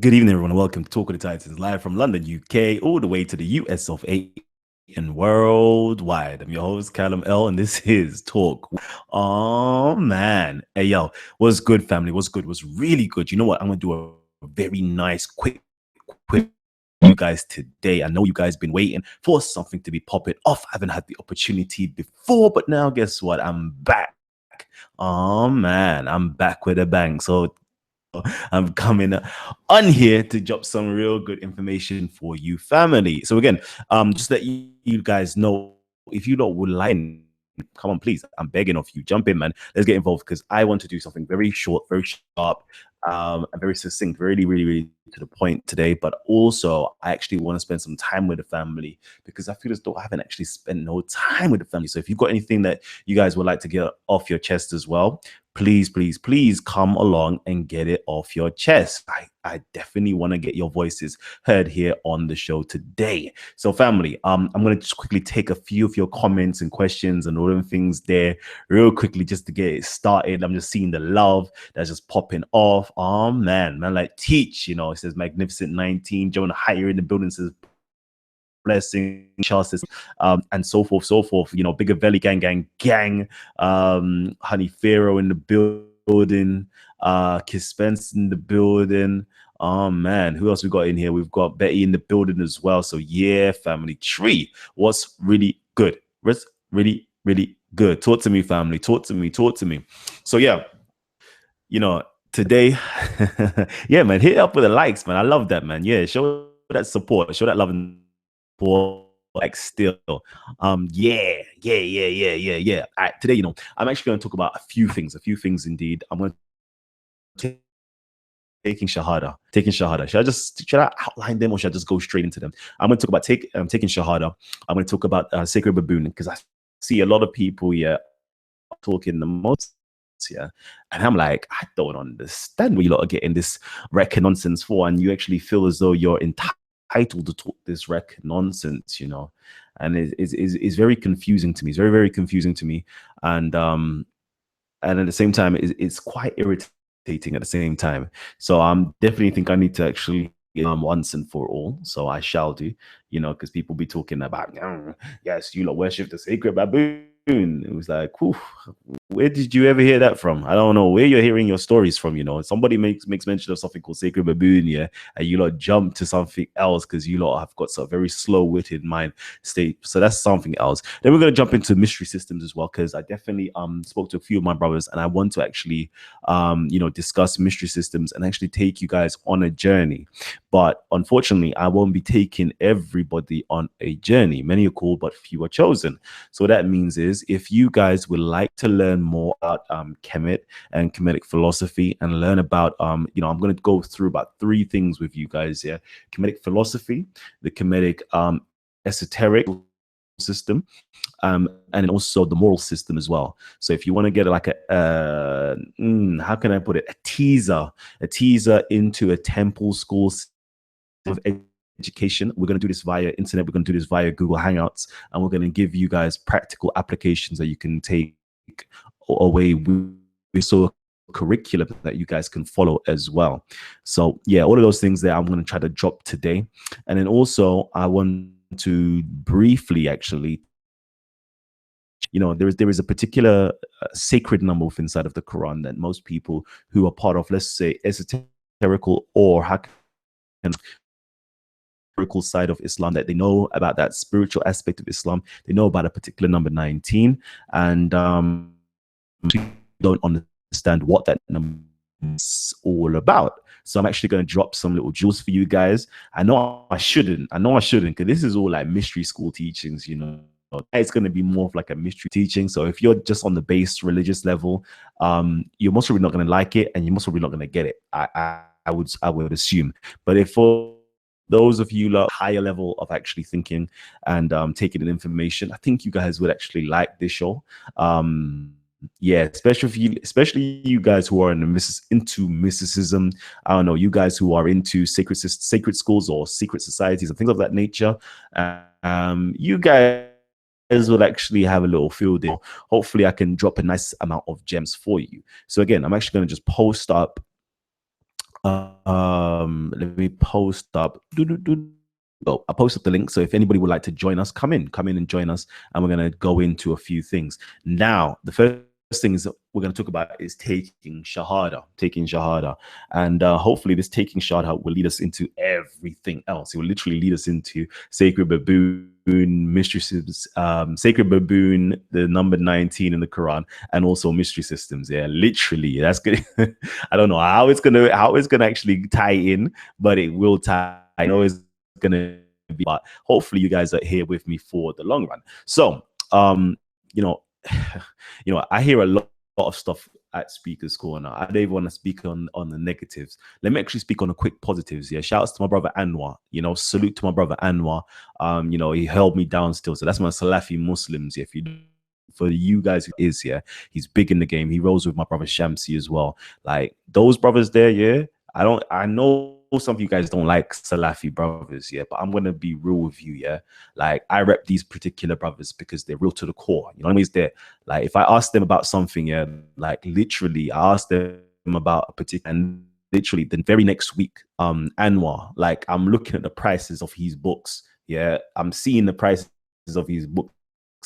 Good evening, everyone, and welcome to Talk of the Titans, live from London, UK, all the way to the US of A and worldwide. I'm your host, Kalam L, and this is Talk. Oh man, hey yo, what's good, family? What's good? What's really good? You know what? I'm gonna do a very nice, quick. You guys today. I know you guys been waiting for something to be popping off. I haven't had the opportunity before, but now guess what? I'm back. Oh man, I'm back with a bang. So I'm coming on here to drop some real good information for you, family. So again, just let you guys know if you lot would like. Come on, please. I'm begging of you. Jump in, man. Let's get involved because I want to do something very short, very sharp, and very succinct, really to the point today. But also, I actually want to spend some time with the family because I feel as though I haven't actually spent no time with the family. So if you've got anything that you guys would like to get off your chest as well, please come along and get it off your chest. I definitely want to get your voices heard here on the show today. So family, I'm going to just quickly take a few of your comments and questions and all them things there real quickly just to get it started. I'm just seeing the love that's just popping off. Oh man, like teach, it says magnificent 19. Jonah Higher in the building says blessing chances, and so forth, bigger belly gang, Honey Pharaoh in the building, Kiss Spence in the building. Oh man, who else we got in here? We've got Betty in the building as well. So yeah, family tree. What's really good? What's really good? Talk to me, family. Talk to me. So yeah, today, yeah, man, hit up with the likes, man. I love that, man. Yeah, show that support, show that love and support. Like still, yeah. All right, today, I'm actually going to talk about a few things indeed. I'm going to taking Shahada. Should I outline them or should I just go straight into them? I'm going to talk about taking Shahada. I'm going to talk about Sacred Baboon because I see a lot of people talking the most. Yeah, and I'm like, I don't understand what you lot are getting this wreck nonsense for, and you actually feel as though you're entitled to talk this wreck nonsense, and it's very confusing to me. It's very confusing to me, and at the same time, it's quite irritating at the same time. So definitely think I need to actually once and for all. So I shall do, because people be talking about, yes, you lot worship the sacred baboon. It was like, whew, where did you ever hear that from? I don't know where you're hearing your stories from. Somebody makes mention of something called sacred baboon, yeah, and you lot jump to something else because you lot have got some very slow-witted mind state. So that's something else. Then we're gonna jump into mystery systems as well because I definitely spoke to a few of my brothers and I want to actually discuss mystery systems and actually take you guys on a journey. But unfortunately, I won't be taking everybody on a journey. Many are called, but few are chosen. So what that means is if you guys would like to learn more about Kemet and Kemetic philosophy and learn about, I'm going to go through about three things with you guys here. Kemetic philosophy, the Kemetic esoteric system, and then also the moral system as well. So if you want to get like how can I put it, a teaser into a temple school of education, we're going to do this via internet, we're going to do this via Google Hangouts, and we're going to give you guys practical applications that you can take away with so curriculum that you guys can follow as well. So yeah, all of those things there I'm going to try to drop today. And then also I want to briefly actually, there is a particular sacred number within inside of the Quran that most people who are part of, let's say, esoterical or spiritual side of Islam, that they know about that spiritual aspect of Islam. They know about a particular number 19, and don't understand what that number is all about. So I'm actually going to drop some little jewels for you guys. I know I shouldn't, because this is all like mystery school teachings, It's going to be more of like a mystery teaching. So if you're just on the base religious level, you're most probably not going to like it, and you're most probably not going to get it. I would assume. But if for those of you higher level of actually thinking and taking in information, I think you guys would actually like this show. Yeah, especially you guys who are into mysticism. I don't know, you guys who are into sacred schools or secret societies and things of that nature. You guys will actually have a little field there. Hopefully I can drop a nice amount of gems for you. So again, I'm actually going to just post up let me post up. Oh, I posted the link. So if anybody would like to join us, come in and join us. And we're going to go into a few things. Now, the first things that we're going to talk about is taking Shahada. And hopefully this taking Shahada will lead us into everything else. It will literally lead us into Sacred Baboon, mystery systems, Sacred Baboon, the number 19 in the Quran, and also mystery systems. Yeah, literally. That's good. I don't know how it's gonna actually tie in, but it will tie. I know it's gonna be, but hopefully you guys are here with me for the long run. So you know, I hear a lot of stuff at Speaker's Corner. I don't even want to speak on the negatives. Let me actually speak on the quick positives. Yeah, shouts to my brother Anwar. Salute to my brother Anwar. He held me down still. So that's my Salafi Muslims. Yeah, if you for you guys who is, yeah, he's big in the game. He rolls with my brother Shamsi as well. Like those brothers there, yeah. I know some of you guys don't like Salafi brothers, yeah, but I'm gonna be real with you, yeah. Like I rep these particular brothers because they're real to the core. You know what I mean? They're like, if I ask them about something, yeah, like literally, I ask them about a particular, and literally the very next week, Anwar, like I'm looking at the prices of his books, yeah, I'm seeing the prices of his books,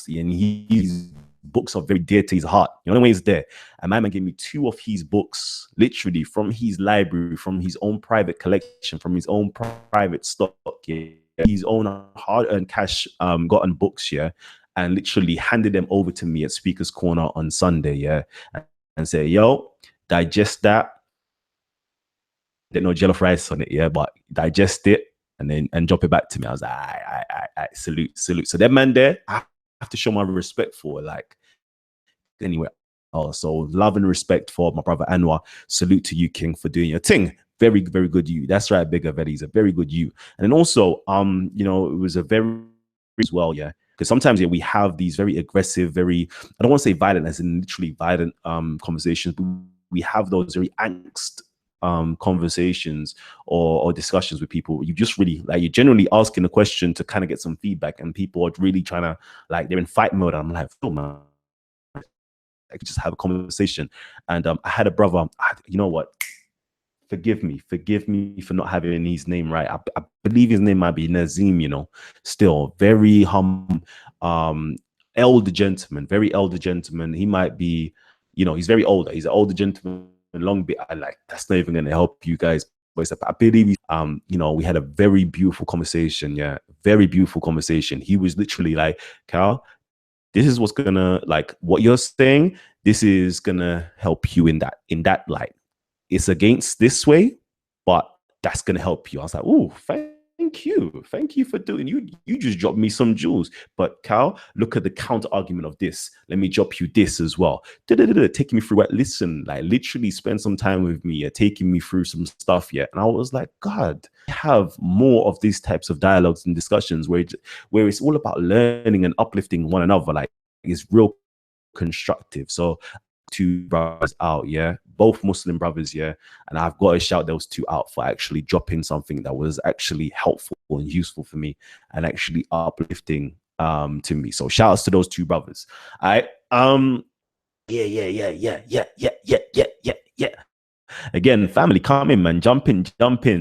and his books are very dear to his heart. You know the way he's there. And my man gave me 2 of his books, literally from his library, from his own private collection, from his own private stock, yeah, his own hard-earned cash gotten books, yeah, and literally handed them over to me at Speaker's Corner on Sunday, yeah, and say, yo, digest that. There's no jollof rice on it, yeah, but digest it and drop it back to me. I was like, I salute. So that man there, I have to show my respect for, like, anyway. So love and respect for my brother Anwar. Salute to you, King, for doing your thing. Very, very good you. That's right, Bigger Veddy. He's a very good you. And then also, it was a very as well, yeah. Because sometimes, yeah, we have these very aggressive, very, I don't want to say violent as in literally violent conversations, but we have those very angst conversations or discussions with people. You just really like, you're generally asking a question to kind of get some feedback, and people are really trying to, like, they're in fight mode. And I'm like, oh man, I could just have a conversation. And I had a brother, you know what? Forgive me for not having his name right. I believe his name might be Nazim, still very elder gentleman, very elder gentleman. He might be, he's very older. He's an older gentleman, long bit. I like, that's not even going to help you guys. But I believe, we had a very beautiful conversation. Yeah. Very beautiful conversation. He was literally like, Cal, this is what's gonna, like, what you're saying, this is gonna help you in that light. It's against this way, but that's gonna help you. I was like, oh, thank you for doing, you just dropped me some jewels. But Cal, look at the counter argument of this. Let me drop you this as well. Taking me through what, listen, like literally spend some time with me, taking me through some stuff, yeah. And I was like, God, have more of these types of dialogues and discussions where it's all about learning and uplifting one another. Like, it's real constructive. So 2 brothers out, yeah, both Muslim brothers, yeah, and I've got to shout those 2 out for actually dropping something that was actually helpful and useful for me and actually uplifting to me. So shout outs to those 2 brothers. All right. Yeah. Again, family, come in, man. Jump in,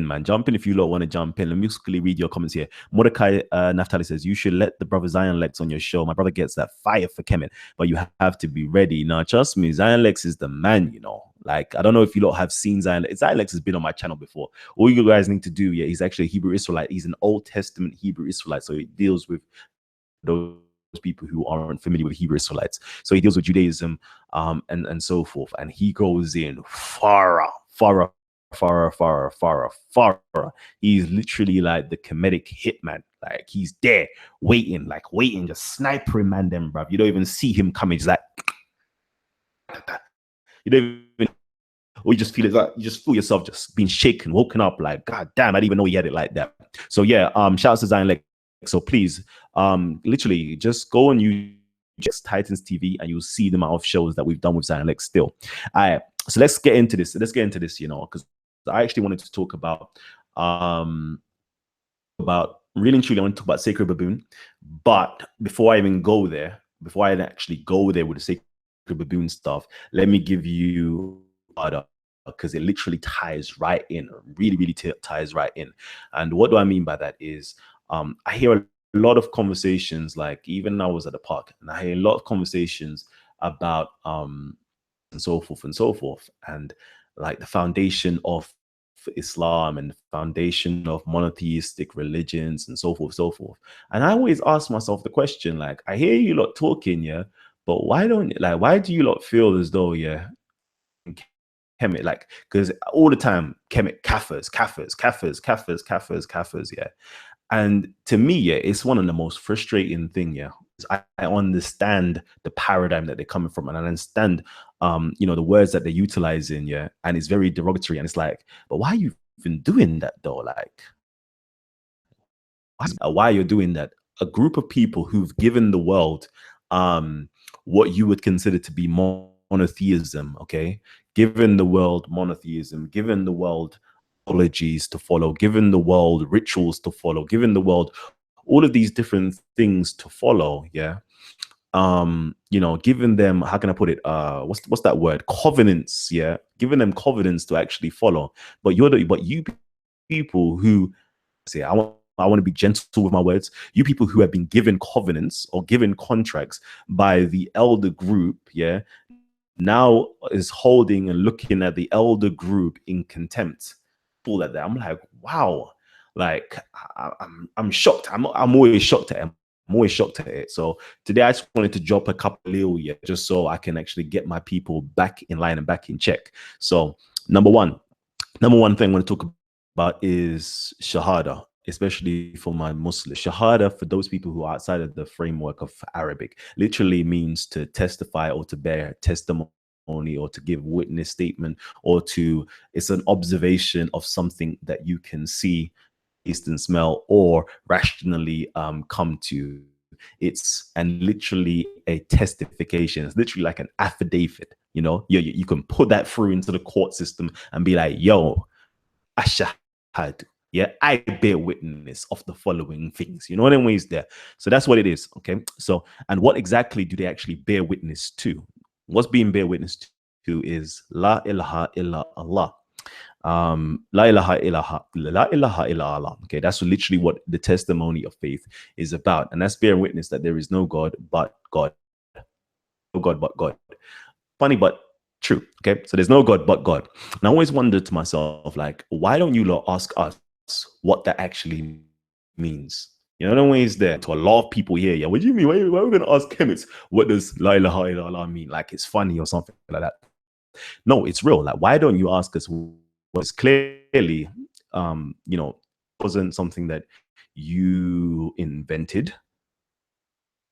man. Jump in if you lot want to jump in. Let me quickly read your comments here. Mordecai Naftali says, you should let the brother Zion Lex on your show. My brother gets that fire for Kemet, but you have to be ready. Now, trust me, Zion Lex is the man, Like, I don't know if you lot have seen Zion Lex. Zion Lex has been on my channel before. All you guys need to do, yeah, he's actually a Hebrew Israelite. He's an Old Testament Hebrew Israelite. So he deals with those people who aren't familiar with Hebrew Israelites. So he deals with Judaism and so forth. And he goes in far. He's literally like the comedic hitman. Like, he's there waiting, just snipering man them, bruv. You don't even see him coming. He's like, you don't even, or you just feel it, like you just feel yourself just being shaken, woken up, like, God damn, I didn't even know he had it like that. So yeah, shout out to Zion Lex. So please, literally just go on YouTube, just Titans TV, and you'll see the amount of shows that we've done with Zion Lex still. All right, so let's get into this, because I actually wanted to talk about really and truly, I want to talk about Sacred Baboon. But before I even go there, before I actually go there with the Sacred Baboon stuff, let me give you because it literally ties right in, really, really ties right in. And what do I mean by that is I hear a lot of conversations, like even I was at the park, and I hear a lot of conversations about and so forth and so forth, and like the foundation of Islam and the foundation of monotheistic religions and so forth, so forth. And I always ask myself the question, like, I hear you lot talking, yeah, but why do you lot feel as though, yeah, Kemet, like, because all the time, Kemet, Kafirs, yeah. And to me, yeah, it's one of the most frustrating thing, yeah. I understand the paradigm that they're coming from, and I understand, the words that they're utilizing, yeah, and it's very derogatory, and it's like, but why are you even doing that though? Like, why you're doing that? A group of people who've given the world what you would consider to be monotheism, okay? Given the world monotheism, given the world apologies to follow, given the world rituals to follow, given the world all of these different things to follow, yeah. Giving them, how can I put it? What's that word? Covenants, yeah. Giving them covenants to actually follow. But you people who say, I want to be gentle with my words. You people who have been given covenants or given contracts by the elder group, yeah, now is holding and looking at the elder group in contempt. All that there. I'm like, wow. Like I'm shocked. I'm always shocked at it. I'm always shocked at it. So today I just wanted to drop a couple little, yeah, just so I can actually get my people back in line and back in check. So number one thing I want to talk about is Shahada, especially for my Muslims. Shahada, for those people who are outside of the framework of Arabic, literally means to testify or to bear testimony or to give witness statement or it's an observation of something that you can see, taste and smell, or rationally come to. It's and literally a testification. It's literally like an affidavit. You can put that through into the court system and be like, yo, ashahadu. Yeah, I bear witness of the following things. You know what I mean? There. So that's what it is. Okay. So, and what exactly do they actually bear witness to? What's being bear witness to is La ilaha illa Allah. La ilaha illa Allah. Okay, that's literally what the testimony of faith is about. And that's bearing witness that there is no God but God. No God but God. Funny, but true. Okay, so there's no God but God. And I always wondered to myself, like, why don't you lot ask us what that actually means? You know, no way is there to a lot of people here. Yeah, what do you mean? Why are we going to ask chemists what does la ilaha illallah mean? Like it's funny or something like that. No, it's real. Like, why don't you ask us what is clearly, wasn't something that you invented,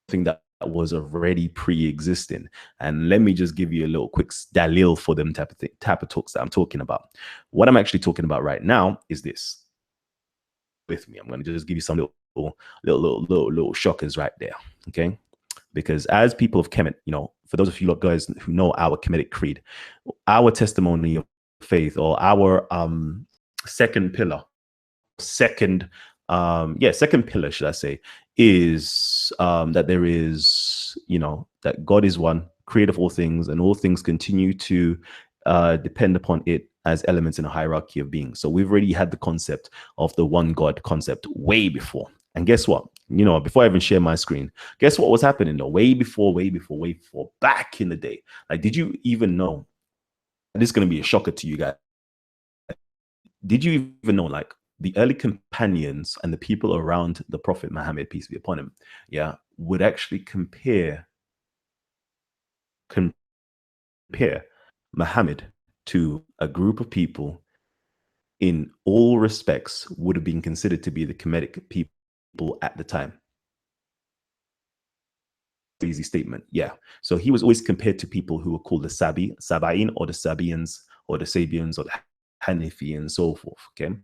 something that was already pre-existing. And let me just give you a little quick dalil for them type of talks that I'm talking about. What I'm actually talking about right now is this. With me, I'm going to just give you some little shockers right there. Okay, because as people of Kemet, for those of you guys who know our Kemetic creed, our testimony of faith, or our second pillar, second pillar, should I say, is that there is, that God is one, creator of all things, and all things continue to depend upon it as elements in a hierarchy of being. So we've already had the concept of the one God concept way before. And guess what? Before I even share my screen, guess what was happening though? Way before, back in the day. Like, did you even know? This is going to be a shocker to you guys. Did you even know, like, the early companions and the people around the Prophet Muhammad, peace be upon him, yeah, would actually compare Muhammad to a group of people in all respects would have been considered to be the Kemetic people at the time. Easy statement, yeah. So he was always compared to people who were called the Sabain, or the Sabians, or the Sabians, or the Hanifi, and so forth. Okay,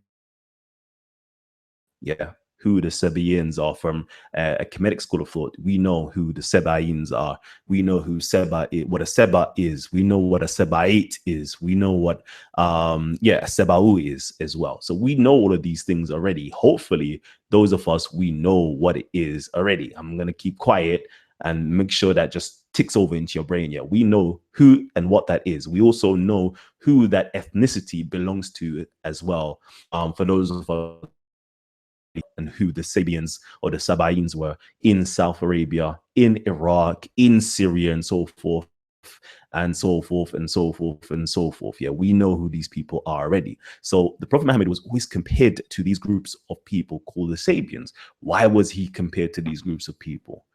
yeah. Who the Sabaeans are from a Kemetic school of thought. We know who the Sabaeans are. We know who Seba is, what a Seba is. We know what a Seba'ite is. We know what a Seba'u is as well. So we know all of these things already. Hopefully, those of us, we know what it is already. I'm going to keep quiet and make sure that just ticks over into your brain. Yeah, we know who and what that is. We also know who that ethnicity belongs to as well. For those of us and who the Sabians or the Sabaeans were in South Arabia, in Iraq, in Syria, and so forth, and so forth, and so forth, and so forth. Yeah, we know who these people are already. So the Prophet Muhammad was always compared to these groups of people called the Sabians. Why was he compared to these groups of people?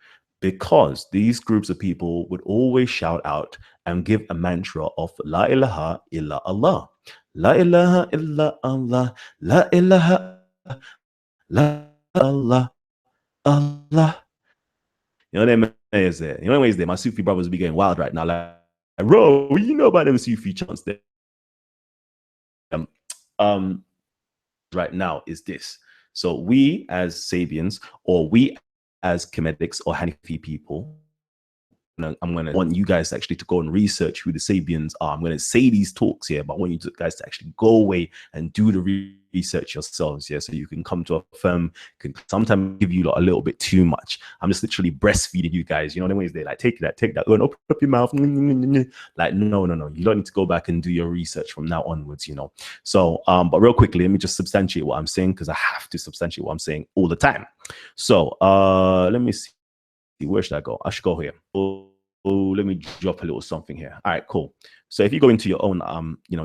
Because these groups of people would always shout out and give a mantra of La ilaha illa Allah. La ilaha illa Allah. La ilaha La Allah, Allah. You know them ways there. You know ways there. My Sufi brothers will be going wild right now. Like, bro, you know about them Sufi chants there. Um, right now is this. So we as Sabians, or we as Kemetic or Hanifi people, I'm going to want you guys actually to go and research who the Sabians are. I'm going to say these talks here, but I want you guys to actually go away and do the research yourselves. Yeah, so you can come to a firm, can sometimes give you a little bit too much. I'm just literally breastfeeding you guys. You know, the ways they like take that, go and open up your mouth. Like, no. You don't need to go back and do your research from now onwards, you know. So, but real quickly, let me just substantiate what I'm saying, because I have to substantiate what I'm saying all the time. So, let me see. Where should I go? I should go here. Let me drop a little something here. All right, cool. So if you go into your own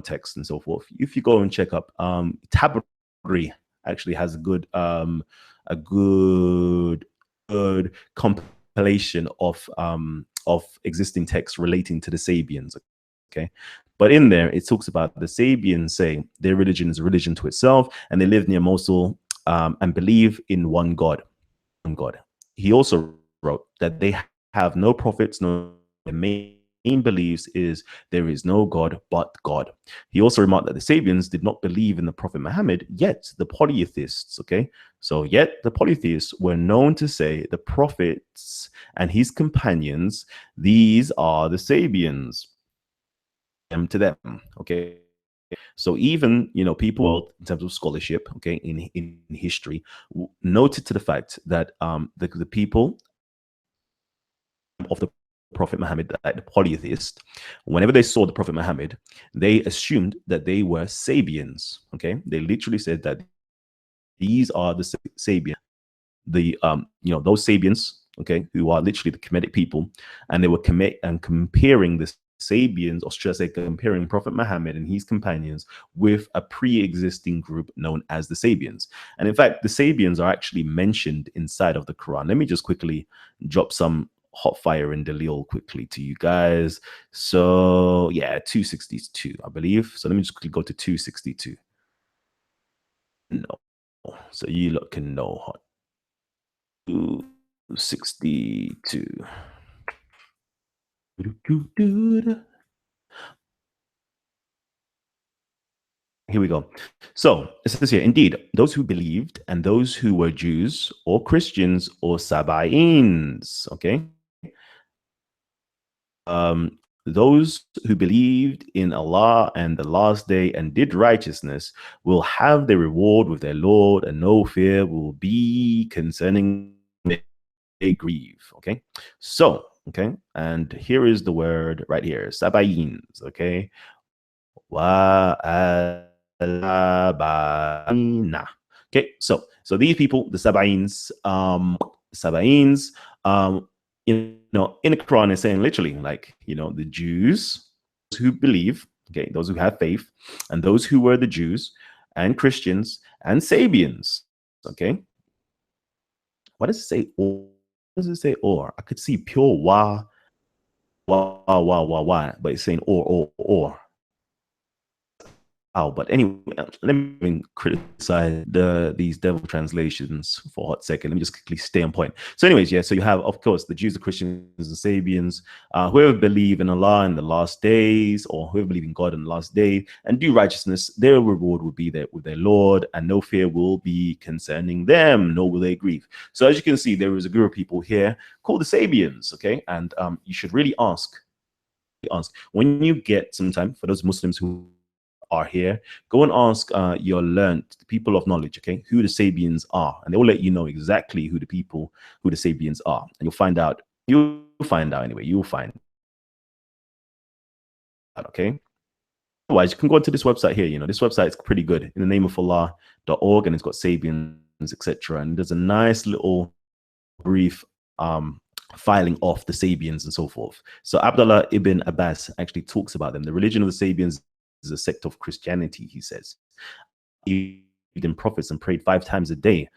text and so forth, if you go and check up, Tabari actually has a good compilation of existing texts relating to the Sabians. Okay, but in there it talks about the Sabians saying their religion is a religion to itself, and they live near Mosul and believe in one God. He also wrote that they have no prophets, no main beliefs is there is no God but God. He also remarked that the Sabians did not believe in the Prophet Muhammad, yet the polytheists, yet the polytheists were known to say the prophets and his companions, these are the Sabians. To them, okay. So even people in terms of scholarship, in history, noted to the fact that the people of the Prophet Muhammad, like the polytheist, whenever they saw the Prophet Muhammad, they assumed that they were Sabians. Okay, they literally said that these are the Sabians, those Sabians, who are literally the Kemetic people, and they were comparing the Sabians, or should I say, comparing Prophet Muhammad and his companions with a pre-existing group known as the Sabians. And in fact, the Sabians are actually mentioned inside of the Quran. Let me just quickly drop some hot fire and Dalil quickly to you guys. So yeah, 262, I believe. So let me just quickly go to 262. No, so you lot can know hot. 262. Here we go. So it says here, indeed, those who believed and those who were Jews or Christians or Sabaeans, those who believed in Allah and the last day and did righteousness will have their reward with their Lord, and no fear will be concerning they grieve. So, and here is the word right here, Sabaeans, so these people, the Sabaeans, in the Quran is saying literally, like, the Jews who believe, those who have faith, and those who were the Jews and Christians and Sabians. What does it say? Or does it say or? I could see pure wa, but it's saying or. But anyway, let me criticize these devil translations for a hot second. Let me just quickly stay on point. So anyways, yeah, so you have, of course, the Jews, the Christians, the Sabians, whoever believe in Allah in the last days, or whoever believe in God in the last day and do righteousness, their reward will be there with their Lord, and no fear will be concerning them, nor will they grieve. So as you can see, there is a group of people here called the Sabians, and you should really ask when you get some time, for those Muslims who are here, go and ask your learned people of knowledge, who the Sabians are, and they will let you know exactly who the Sabians are, and you'll find out You'll find out anyway. You'll find out, okay? Otherwise, you can go onto this website here. This website is pretty good. In the name of Allah.org, and it's got Sabians, etc. And there's a nice little brief filing off the Sabians and so forth. So Abdullah ibn Abbas actually talks about them. The religion of the Sabians is a sect of Christianity, he says. He believed in prophets and prayed 5 times a day.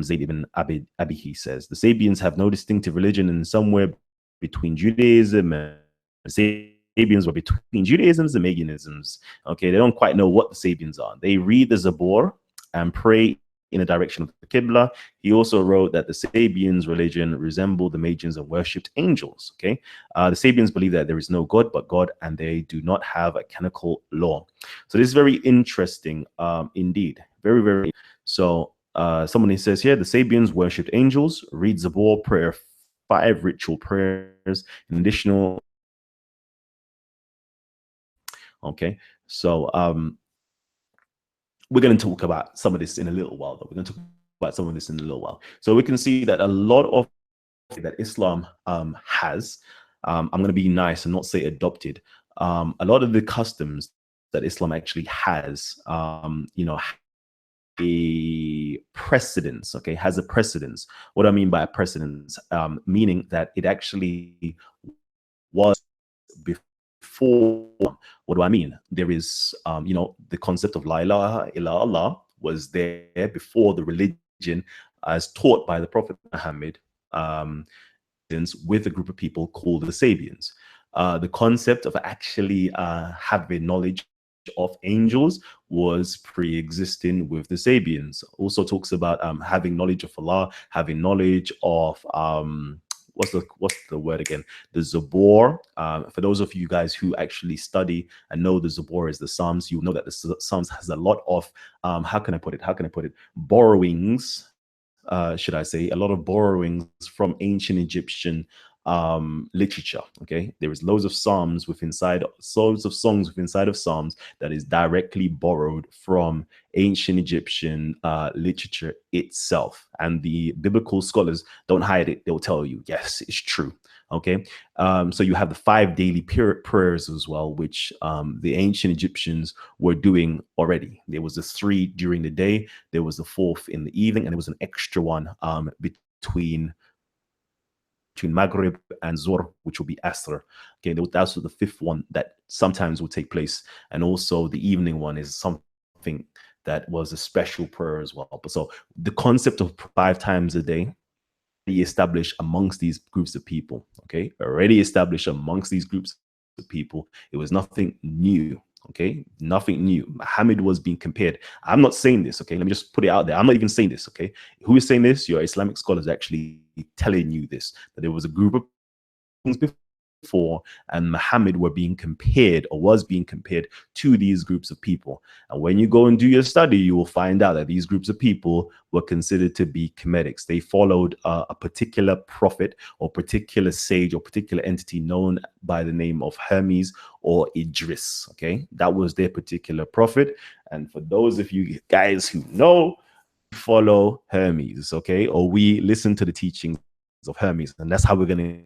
Zayd ibn Abi says the Sabians have no distinctive religion, and somewhere between Judaism and Sabians were between Judaism and Magianisms. Okay, they don't quite know what the Sabians are. They read the Zabur and pray in the direction of the Qibla. He also wrote that the Sabians' religion resembled the Magians and worshipped angels. Okay, the Sabians believe that there is no God but God, and they do not have a canonical law. So this is very interesting, indeed. Very, very. So someone says here, the Sabians worshipped angels, read Zabur, prayer 5 ritual prayers, an additional. Okay, so we're going to talk about some of this in a little while, though. We're going to talk about some of this in a little while. So we can see that a lot of that Islam has, I'm going to be nice and not say adopted, a lot of the customs that Islam actually has, a precedence, okay, has a precedence. What I mean by a precedence, meaning that it actually was before. What do I mean? There is, the concept of La ilaha illallah was there before the religion as taught by the Prophet Muhammad, with a group of people called the Sabians. The concept of actually having knowledge of angels was pre-existing with the Sabians. Also talks about having knowledge of Allah, having knowledge of what's the word again? The Zabur. For those of you guys who actually study and know the Zabur is the Psalms, you know that the Psalms has a lot of how can I put it? Borrowings, should I say, a lot of borrowings from ancient Egyptian literature. Okay, there is loads of songs within songs of Psalms that is directly borrowed from ancient Egyptian literature itself, and the biblical scholars don't hide it. They'll tell you, yes, it's true. Okay, so you have the 5 daily prayers as well, which the ancient Egyptians were doing already. There was the 3 during the day, there was the 4th in the evening, and there was an extra one between Maghrib and Zuhr, which will be Asr. Okay, that's the 5th one that sometimes will take place. And also the evening one is something that was a special prayer as well. But so the concept of 5 times a day established amongst these groups of people. Okay, already established amongst these groups of people. It was nothing new. Okay, nothing new. Muhammad was being compared. I'm not saying this. Okay, let me just put it out there. I'm not even saying this. Okay, who is saying this? Your Islamic scholars actually telling you this, that there was a group of things before, and Muhammad were being compared, or was being compared to these groups of people. And when you go and do your study, you will find out that these groups of people were considered to be Kemetics. They followed a particular prophet or particular sage or particular entity known by the name of Hermes or Idris. Okay, that was their particular prophet. And for those of you guys who know, follow Hermes, okay, or we listen to the teachings of Hermes, and that's how we're going to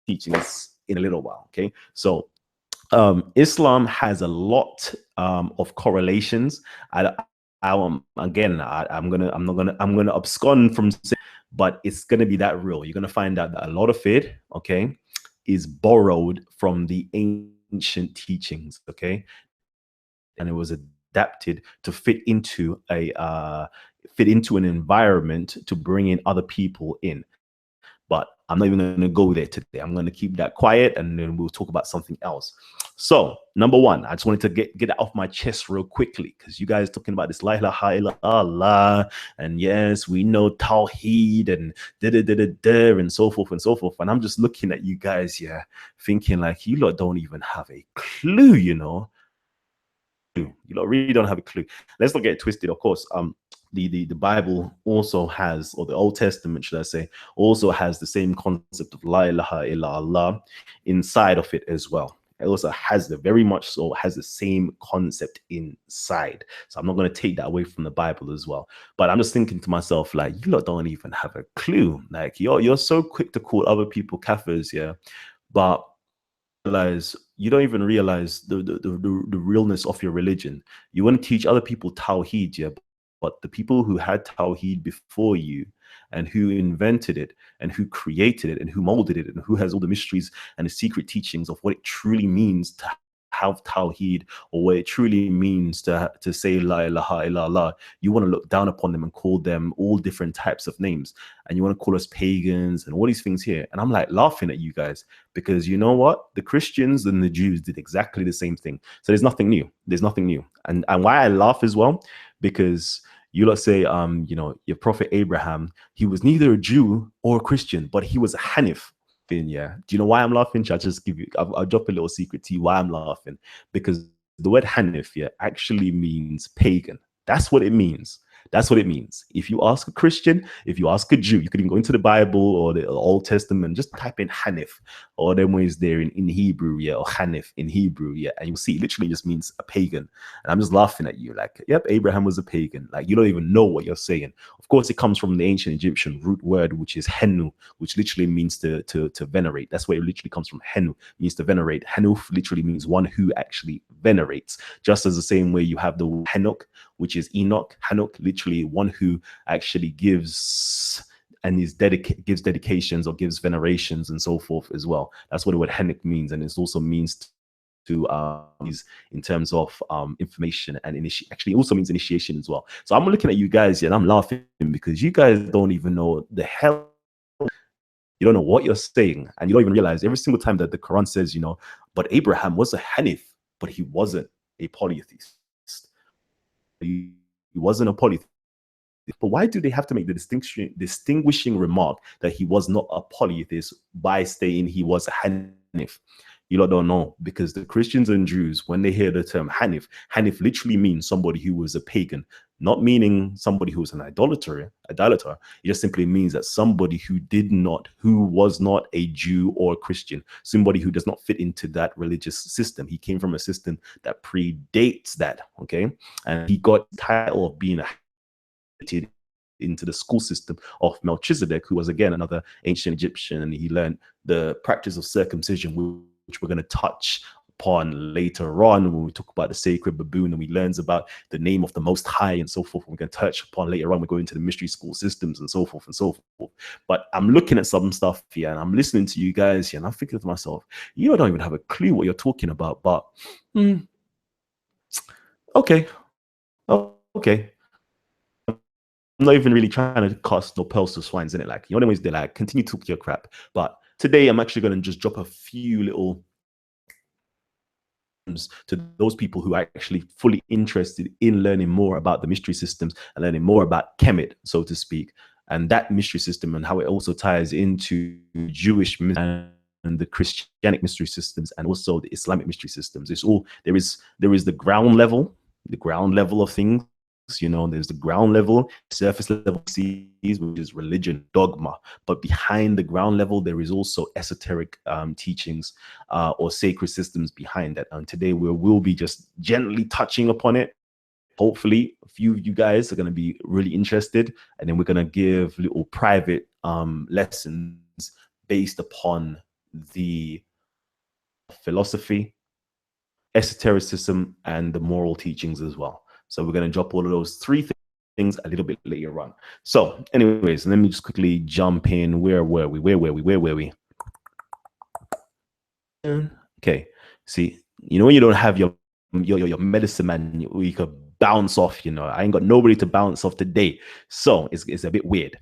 teaching us in a little while. Okay, so Islam has a lot of correlations. I'm gonna abscond from, but it's gonna be that real. You're gonna find out that a lot of it, okay, is borrowed from the ancient teachings. Okay, and it was adapted to fit into an environment to bring in other people in. But I'm not even going to go there today. I'm going to keep that quiet, and then we'll talk about something else. So, number 1, I just wanted to get that off my chest real quickly, because you guys talking about this La ilaha illallah, and yes, we know Tawheed and and so forth and so forth. And I'm just looking at you guys here, thinking like, you lot don't even have a clue, you know. You lot really don't have a clue. Let's not get it twisted, of course. The Bible also has, or the Old Testament, should I say, also has the same concept of La ilaha illallah inside of it as well. It also has the very much so has the same concept inside. So I'm not going to take that away from the Bible as well. But I'm just thinking to myself, like, you lot don't even have a clue. Like, you're so quick to call other people kafirs, yeah, but realize you don't even realize the realness of your religion. You want to teach other people tawheed, yeah, but the people who had tawheed before you and who invented it and who created it and who molded it and who has all the mysteries and the secret teachings of what it truly means to have tawheed, or what it truly means to say la ilaha illallah, you want to look down upon them and call them all different types of names, and you want to call us pagans and all these things here. And I'm like laughing at you guys, because you know what? The Christians and the Jews did exactly the same thing. So there's nothing new. There's nothing new. And why I laugh as well, because you lot say, your prophet Abraham, he was neither a Jew or a Christian, but he was a Hanif. Yeah. Do you know why I'm laughing? I'll just give you, I'll drop a little secret to you why I'm laughing. Because the word Hanif, yeah, actually means pagan. That's what it means. That's what it means. If you ask a Christian, if you ask a Jew, you could even go into the Bible or the Old Testament, just type in Hanif, or them ways there in Hebrew, yeah, or Hanif in Hebrew, yeah, and you'll see it literally just means a pagan. And I'm just laughing at you, like, yep, Abraham was a pagan. Like, you don't even know what you're saying. Of course, it comes from the ancient Egyptian root word, which is Henu, which literally means to venerate. That's where it literally comes from. Henu means to venerate. Hanuf literally means one who actually venerates. Just as the same way you have the Henok, which is Enoch. Hanok, literally one who actually gives and gives dedications or gives venerations and so forth as well. That's what the word Henok means, and it also means to in terms of information and actually also means initiation as well. So I'm looking at you guys, and I'm laughing because you guys don't even know the hell. You don't know what you're saying, and you don't even realize every single time that the Quran says, but Abraham was a Hanif, but he wasn't a polytheist. He wasn't a polytheist. But why do they have to make the distinguishing remark that he was not a polytheist by saying he was a Hanif? You lot don't know, because the Christians and Jews, when they hear the term Hanif, Hanif literally means somebody who was a pagan, not meaning somebody who was an idolater. It just simply means that somebody who was not a Jew or a Christian, somebody who does not fit into that religious system. He came from a system that predates that, okay? And he got the title of being into the school system of Melchizedek, who was again another ancient Egyptian, and he learned the practice of circumcision, which we're going to touch upon later on when we talk about the sacred baboon, and we learns about the name of the Most High and so forth. We're going to touch upon later on. We go into the mystery school systems and so forth and so forth. But I'm looking at some stuff here, and I'm listening to you guys here, and I'm thinking to myself, you don't even have a clue what you're talking about. But okay. I'm not even really trying to cast no pearls to swines in it. Like, anyways, they're like, continue to talk your crap. But today I'm actually going to just drop a few little to those people who are actually fully interested in learning more about the mystery systems and learning more about Kemet, so to speak, and that mystery system and how it also ties into Jewish and the Christianic mystery systems and also the Islamic mystery systems. It's all there is the ground level of things. There's the ground level, surface level sees, which is religion, dogma. But behind the ground level, there is also esoteric teachings or sacred systems behind that. And today we will be just gently touching upon it. Hopefully, a few of you guys are going to be really interested. And then we're going to give little private lessons based upon the philosophy, esotericism, and the moral teachings as well. So we're going to drop all of those three things a little bit later on. So anyways, let me just quickly jump in. Where were we? Okay. See, when you don't have your medicine man, you could bounce off, I ain't got nobody to bounce off today. So it's a bit weird.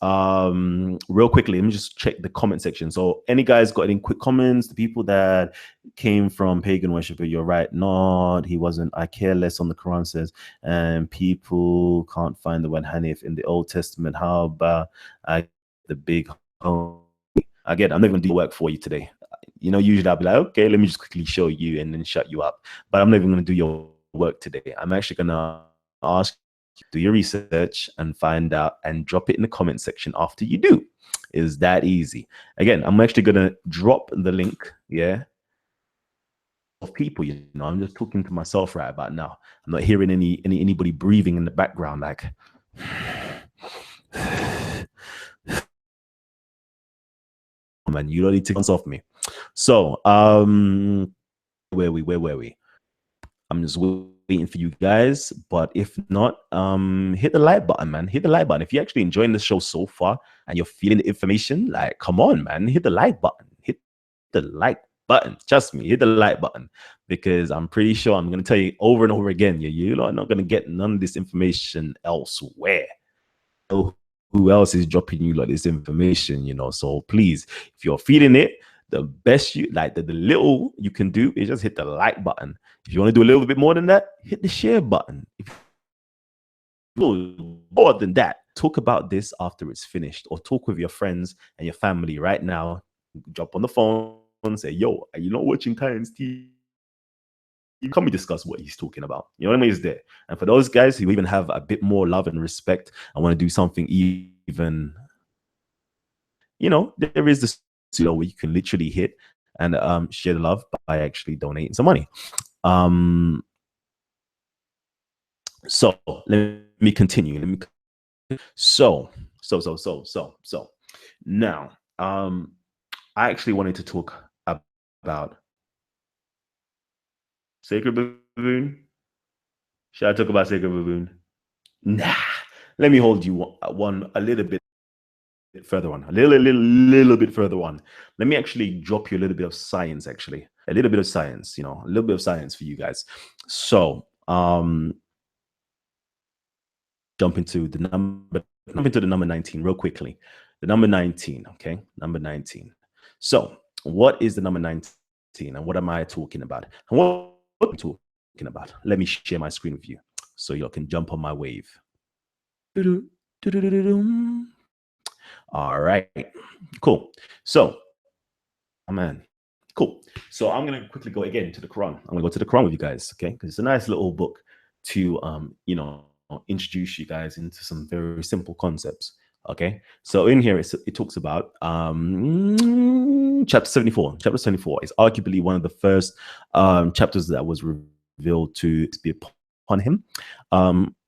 Real quickly, let me just check the comment section. So any guys got any quick comments? The people that came from pagan worship, you're right, not he wasn't. I care less on the Quran says, and people can't find the word Hanif in the Old Testament. How about the big home? Again, I'm not going to do work for you today. Usually I'll be like, okay, let me just quickly show you and then shut you up. But I'm not even going to do your work today. I'm actually going to ask you to do your research and find out and drop it in the comment section after you do. Is that easy? Again, I'm actually going to drop the link, yeah, people, you know. I'm just talking to myself right about now. I'm not hearing anybody breathing in the background like man, you don't need to bounce off me. So where were we? I'm just waiting for you guys. But if not, hit the like button, man. Hit the like button. If you're actually enjoying the show so far and you're feeling the information, like, come on, man, hit the like button. Hit the like button. Trust me, hit the like button. Because I'm pretty sure I'm going to tell you over and over again, you're not going to get none of this information elsewhere. So who else is dropping you like this information, you know? So please, if you're feeling it, the best you like, the little you can do is just hit the like button. If you want to do a little bit more than that, hit the share button. If more than that, talk about this after it's finished, or talk with your friends and your family right now. Jump on the phone and say, yo, are you not watching Titans TV? Can we discuss what he's talking about? You know what I mean? Is there. And for those guys who even have a bit more love and respect and want to do something even, you know, there is this, you know, where you can literally hit and share the love by actually donating some money. So let me continue. So now, I actually wanted to talk about Sacred Baboon. Should I talk about Sacred Baboon? Nah. Let me hold you one a little bit further on. A little bit further on. Let me actually drop you a little bit of science, actually. A little bit of science, you know, a little bit of science for you guys. So, jump into the number 19 real quickly. The number 19, okay? Number 19. So, what is the number 19 and what am I talking about? And what am I talking about? Let me share my screen with you so you can jump on my wave. All right, cool. So, man, cool. So I'm gonna quickly go again to the Quran. I'm gonna go to the Quran with you guys, okay? Because it's a nice little book to you know, introduce you guys into some very simple concepts. Okay, so in here it talks about chapter 74. Chapter 74 is arguably one of the first chapters that was revealed to be upon him.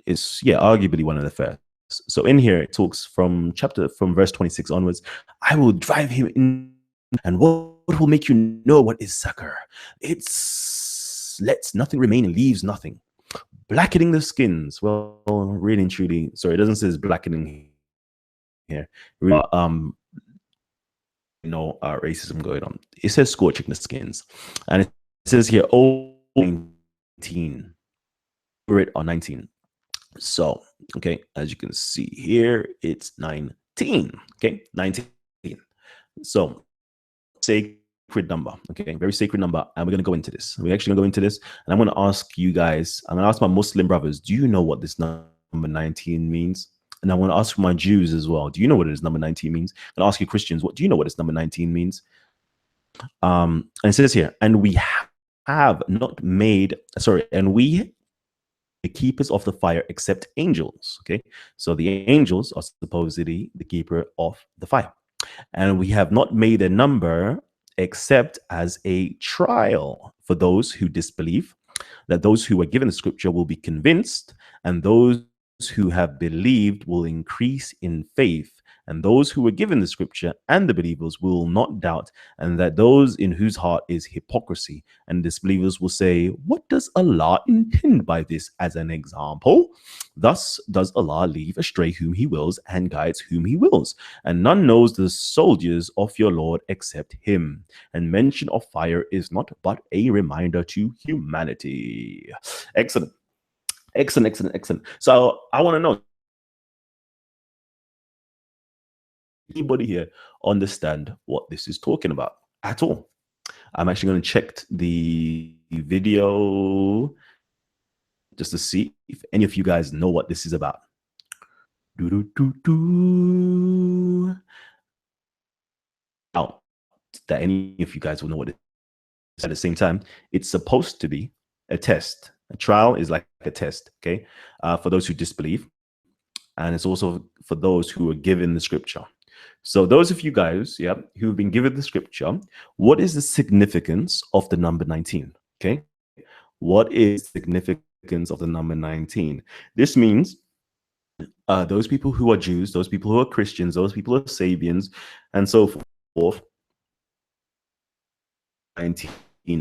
It's arguably one of the first. So in here it talks from verse 26 onwards. I will drive him in, and what will make you know what is succor? It's lets nothing remain and leaves nothing. Blackening the skins. Well, really and truly, sorry, it doesn't say it's blackening here. Racism going on. It says scorching the skins. And it says here, 19. It on 19. So, okay, as you can see here, it's 19. Okay, 19. So, sacred number, okay, very sacred number, and we're going to go into this. We're actually going to go into this, and I'm going to ask you guys, I'm going to ask my Muslim brothers, do you know what this number 19 means? And I'm going to ask my Jews as well, do you know what this number 19 means? And ask you Christians, what do you know what this number 19 means? And it says here, and we have not made, and we the keepers of the fire except angels. Okay, so the angels are supposedly the keeper of the fire, and we have not made a number except as a trial for those who disbelieve, that those who are given the scripture will be convinced, and those who have believed will increase in faith, and those who were given the scripture and the believers will not doubt, and that those in whose heart is hypocrisy and disbelievers will say, what does Allah intend by this as an example? Thus does Allah leave astray whom he wills and guides whom he wills, and none knows the soldiers of your Lord except him, and mention of fire is not but a reminder to humanity. Excellent. So I want to know, anybody here understand what this is talking about at all? I'm actually going to check the video just to see if any of you guys know what this is about. Out that any of you guys will know what it is. At the same time, it's supposed to be a test. A trial is like a test, okay, for those who disbelieve, and it's also for those who are given the scripture. So those of you guys, who've been given the scripture, what is the significance of the number 19? Okay. What is significance of the number 19? This means those people who are Jews, those people who are Christians, those people who are Sabians, and so forth, 19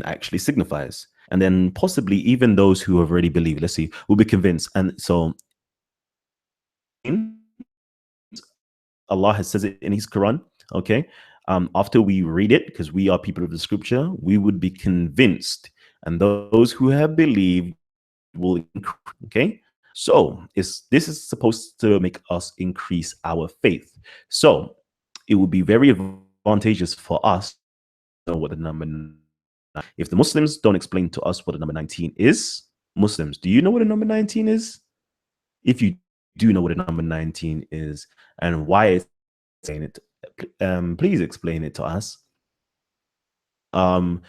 actually signifies. And then possibly even those who have already believed, let's see, will be convinced. And so Allah has says it in His Quran. Okay. After we read it, because we are people of the scripture, we would be convinced. And those who have believed will increase. Okay. So this is supposed to make us increase our faith. So it would be very advantageous for us to know what the number if the Muslims don't explain to us what the number 19 is. Muslims, do you know what the number 19 is? If you do know what the number 19 is and why it's saying it, please explain it to us. Um,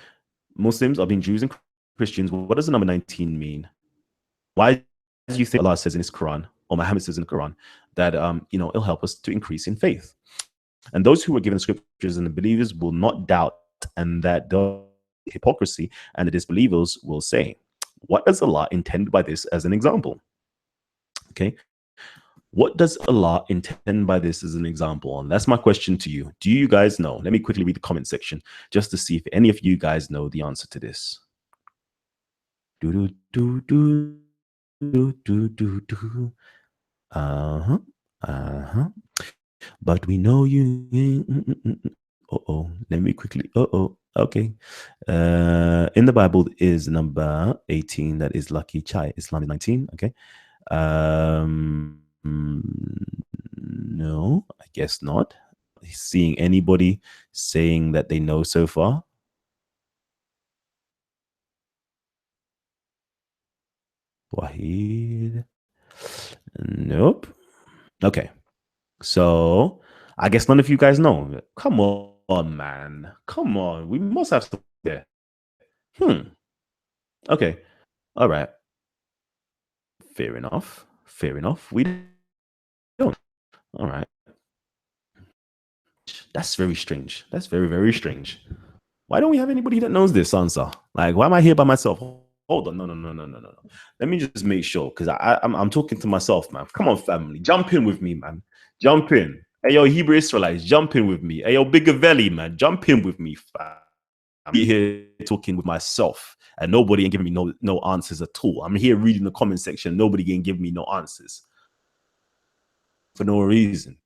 Muslims, I mean Jews and Christians, what does the number 19 mean? Why do you think Allah says in His Quran, or Muhammad says in the Quran, that it'll help us to increase in faith? And those who are given the scriptures and the believers will not doubt, and that the hypocrisy and the disbelievers will say, what does Allah intend by this as an example? Okay. What does Allah intend by this as an example? And that's my question to you. Do you guys know? Let me quickly read the comment section just to see if any of you guys know the answer to this. Do, do, do, do, do, do, do, do. Uh-huh. Uh-huh. But we know you. Uh-oh. Let me quickly. Uh-oh. Okay. In the Bible is number 18. That is lucky chai. Islam is 19. Okay. No, I guess not. Seeing anybody saying that they know so far? Wahid. Nope. Okay. So I guess none of you guys know. Come on, man. Come on. We must have something there. Okay. All right. Fair enough. Fair enough. We don't. All right. That's very strange. That's very, very strange. Why don't we have anybody that knows this answer? Like, why am I here by myself? Hold on. No, no, no, no, no, no. Let me just make sure because I'm talking to myself, man. Come on, family. Jump in with me, man. Jump in. Hey, yo, Hebrew Israelites, jump in with me. Hey, yo, Bigger Valley, man. Jump in with me, fam. I'm here talking with myself and nobody ain't giving me no answers at all. I'm here reading the comment section. Nobody can give me no answers for no reason.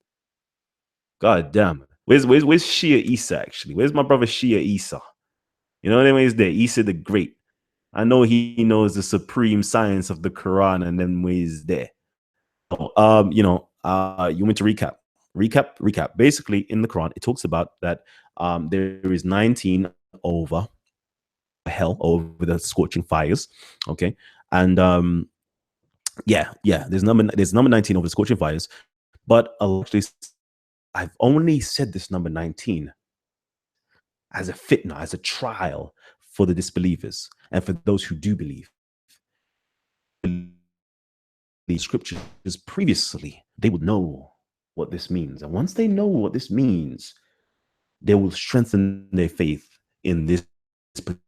God damn. Where's Shia Isa actually? Where's my brother Shia Isa? You know what I mean? Is there Isa the Great? I know he knows the supreme science of the Quran and then ways there. You want to recap? Recap. Basically, in the Quran, it talks about that there is 19 over hell, over the scorching fires. Okay. And there's number 19 over the scorching fires. But actually, I've only said this number 19 as a fitna, as a trial for the disbelievers and for those who do believe. The scriptures previously, they would know what this means. And once they know what this means, they will strengthen their faith in this particular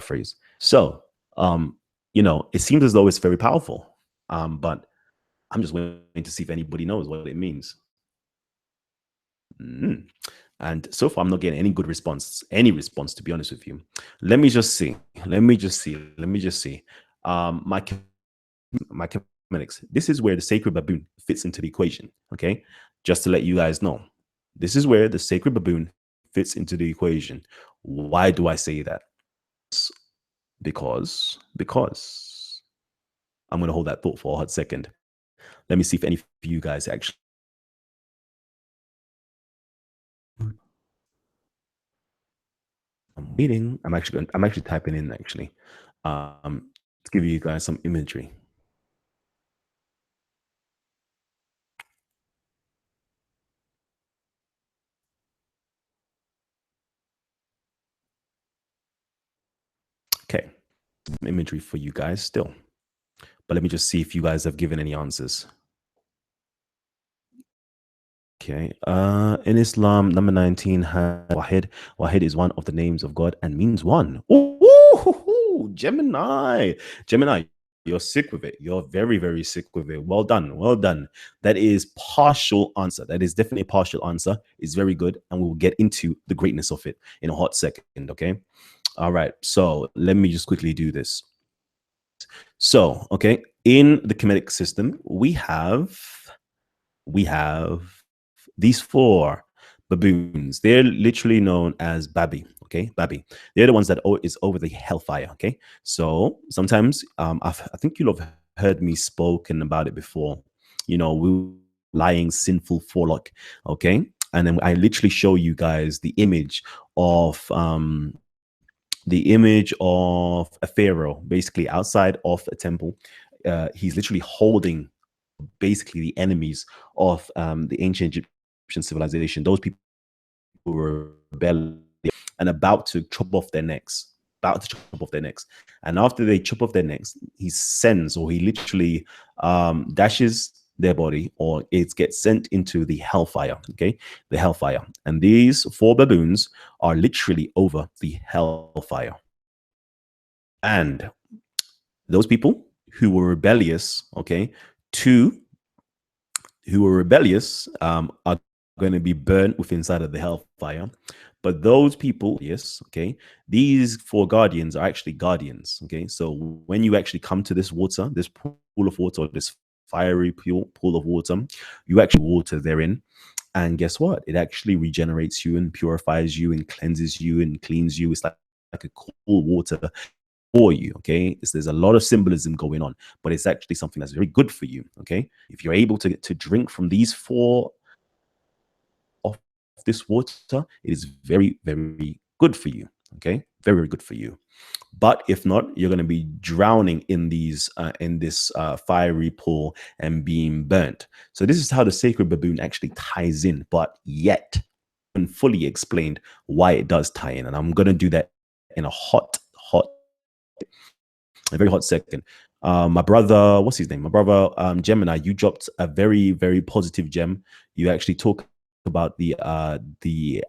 phrase. So, it seems as though it's very powerful, but I'm just waiting to see if anybody knows what it means. And so far, I'm not getting any good response, to be honest with you. Let me just see. My mathematics. This is where the sacred baboon fits into the equation. Okay. Just to let you guys know, this is where the sacred baboon fits into the equation. Why do I say that? Because I'm going to hold that thought for a hot second. Let me see if any of you guys actually. I'm waiting. I'm actually typing in actually. To give you guys some imagery. Okay, some imagery for you guys still. But let me just see if you guys have given any answers. Okay. In Islam, number 19 has Wahid. Wahid is one of the names of God and means one. Ooh, Gemini. Gemini, you're sick with it. You're very, very sick with it. Well done. Well done. That is partial answer. That is definitely a partial answer. It's very good. And we'll get into the greatness of it in a hot second. Okay. All right. So let me just quickly do this. So, okay, in the Kemetic system, we have these four baboons. They're literally known as Babi. Okay, Babi. They're the ones that is over the hellfire. Okay, so sometimes I think you'll have heard me spoken about it before. We lying sinful forelock. Okay, and then I literally show you guys the image of a pharaoh, basically outside of a temple. He's literally holding basically the enemies of the ancient Egyptian civilization. Those people who were rebellious and about to chop off their necks. About to chop off their necks. And after they chop off their necks, he sends or he literally dashes their body, or it gets sent into the hellfire. Okay, the hellfire. And these four baboons are literally over the hellfire. And those people who were rebellious, okay, two who were rebellious are going to be burnt with inside of the hellfire. But those people, yes, okay, these four guardians are actually guardians. Okay, so when you actually come to this water, this pool of water, or this fiery pool of water, you actually water therein. And guess what? It actually regenerates you and purifies you and cleanses you and cleans you. It's like a cool water for you. Okay, there's a lot of symbolism going on, but it's actually something that's very good for you. Okay, if you're able to drink from these four of this water, it is very, very good for you. Okay, very, very good for you. But if not, you're going to be drowning in this fiery pool and being burnt. So this is how the sacred baboon actually ties in, but yet and fully explained why it does tie in. And I'm going to do that in a very hot second. My brother, what's his name? My brother, Gemini, you dropped a very, very positive gem. You actually talk about the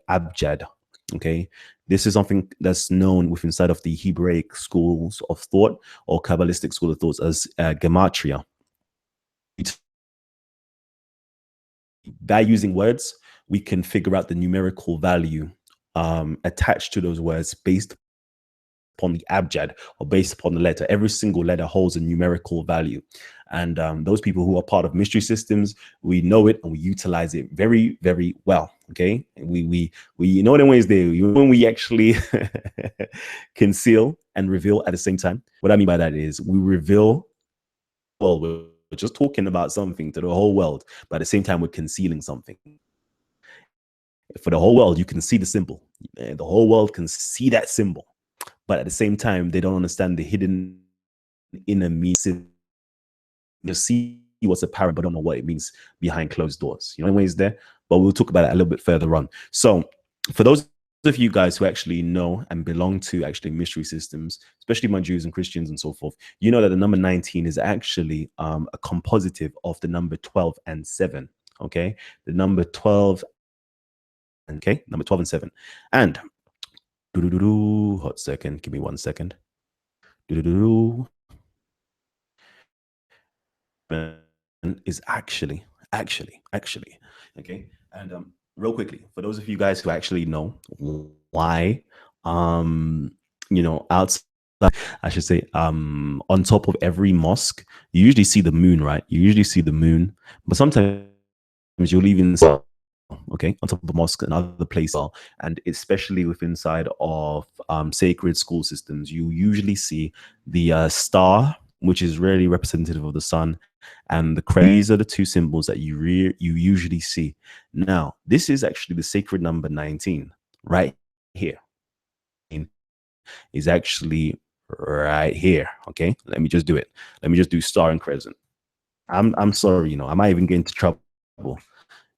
abjad. Okay, this is something that's known within inside of the Hebraic schools of thought or Kabbalistic school of thoughts as gematria. By using words, we can figure out the numerical value attached to those words based upon the abjad or based upon the letter. Every single letter holds a numerical value. And those people who are part of mystery systems, we know it and we utilize it very, very well. Okay. We you know in ways they when we actually conceal and reveal at the same time. What I mean by that is we reveal, well, we're just talking about something to the whole world, but at the same time we're concealing something. For the whole world, you can see the symbol. The whole world can see that symbol, but at the same time, they don't understand the hidden inner meaning. You see what's apparent, but don't know what it means behind closed doors. You know, ways there, but we'll talk about it a little bit further on. So, for those of you guys who actually know and belong to actually mystery systems, especially my Jews and Christians and so forth, you know that the number 19 is actually a compositive of the number 12 and 7. Okay, the number 12. Okay, number 12 and 7, and hot second. Give me 1 second. Is actually okay. And real quickly, for those of you guys who actually know why, outside, I should say, on top of every mosque, you usually see the moon, right? You usually see the moon, but sometimes you'll even see, okay, on top of the mosque and other places, and especially with inside of sacred school systems, you usually see the star, which is really representative of the sun, and the these are the two symbols that you usually see. Now, this is actually the sacred number 19 right here. Is actually right here. Okay, let me just do it. Let me just do star and crescent. I'm sorry, I might even get into trouble.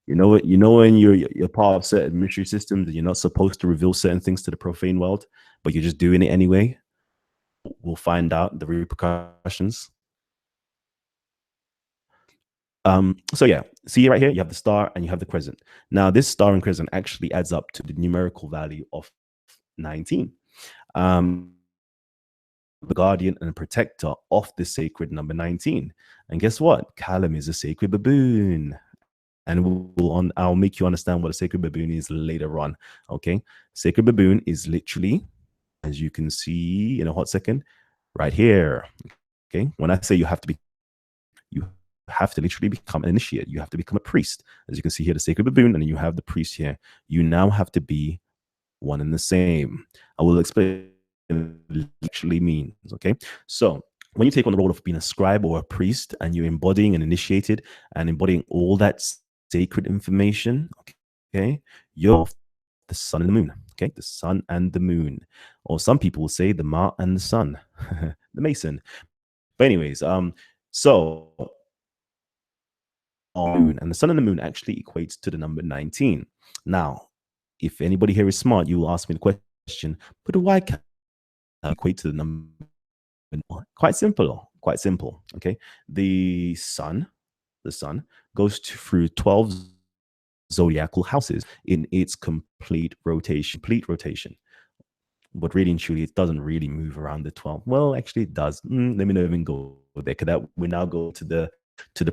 You know what? You know when you're part of certain mystery systems and you're not supposed to reveal certain things to the profane world, but you're just doing it anyway. We'll find out the repercussions. So yeah, see right here, you have the star and you have the crescent. Now, this star and crescent actually adds up to the numerical value of 19. The guardian and protector of the sacred number 19. And guess what? Kalam is a sacred baboon. And I'll make you understand what a sacred baboon is later on. Okay. Sacred baboon is literally, as you can see in a hot second, right here. Okay. When I say you have to literally become an initiate. You have to become a priest. As you can see here, the sacred baboon, and then you have the priest here. You now have to be one and the same. I will explain what it actually means. Okay. So when you take on the role of being a scribe or a priest and you're embodying and initiated and embodying all that sacred information, okay, you're the sun and the moon. Okay. The sun and the moon. Or some people will say the Ma and the sun, the Mason. But anyways, so moon and the sun and the moon actually equates to the number 19. Now, if anybody here is smart, you will ask me the question, but why can't I equate to the number? Quite simple. Okay. The sun goes through 12 zodiacal houses in its complete rotation. But really and truly, it doesn't really move around the 12. Well, actually, it does. Let me not even go there, because that we now go to the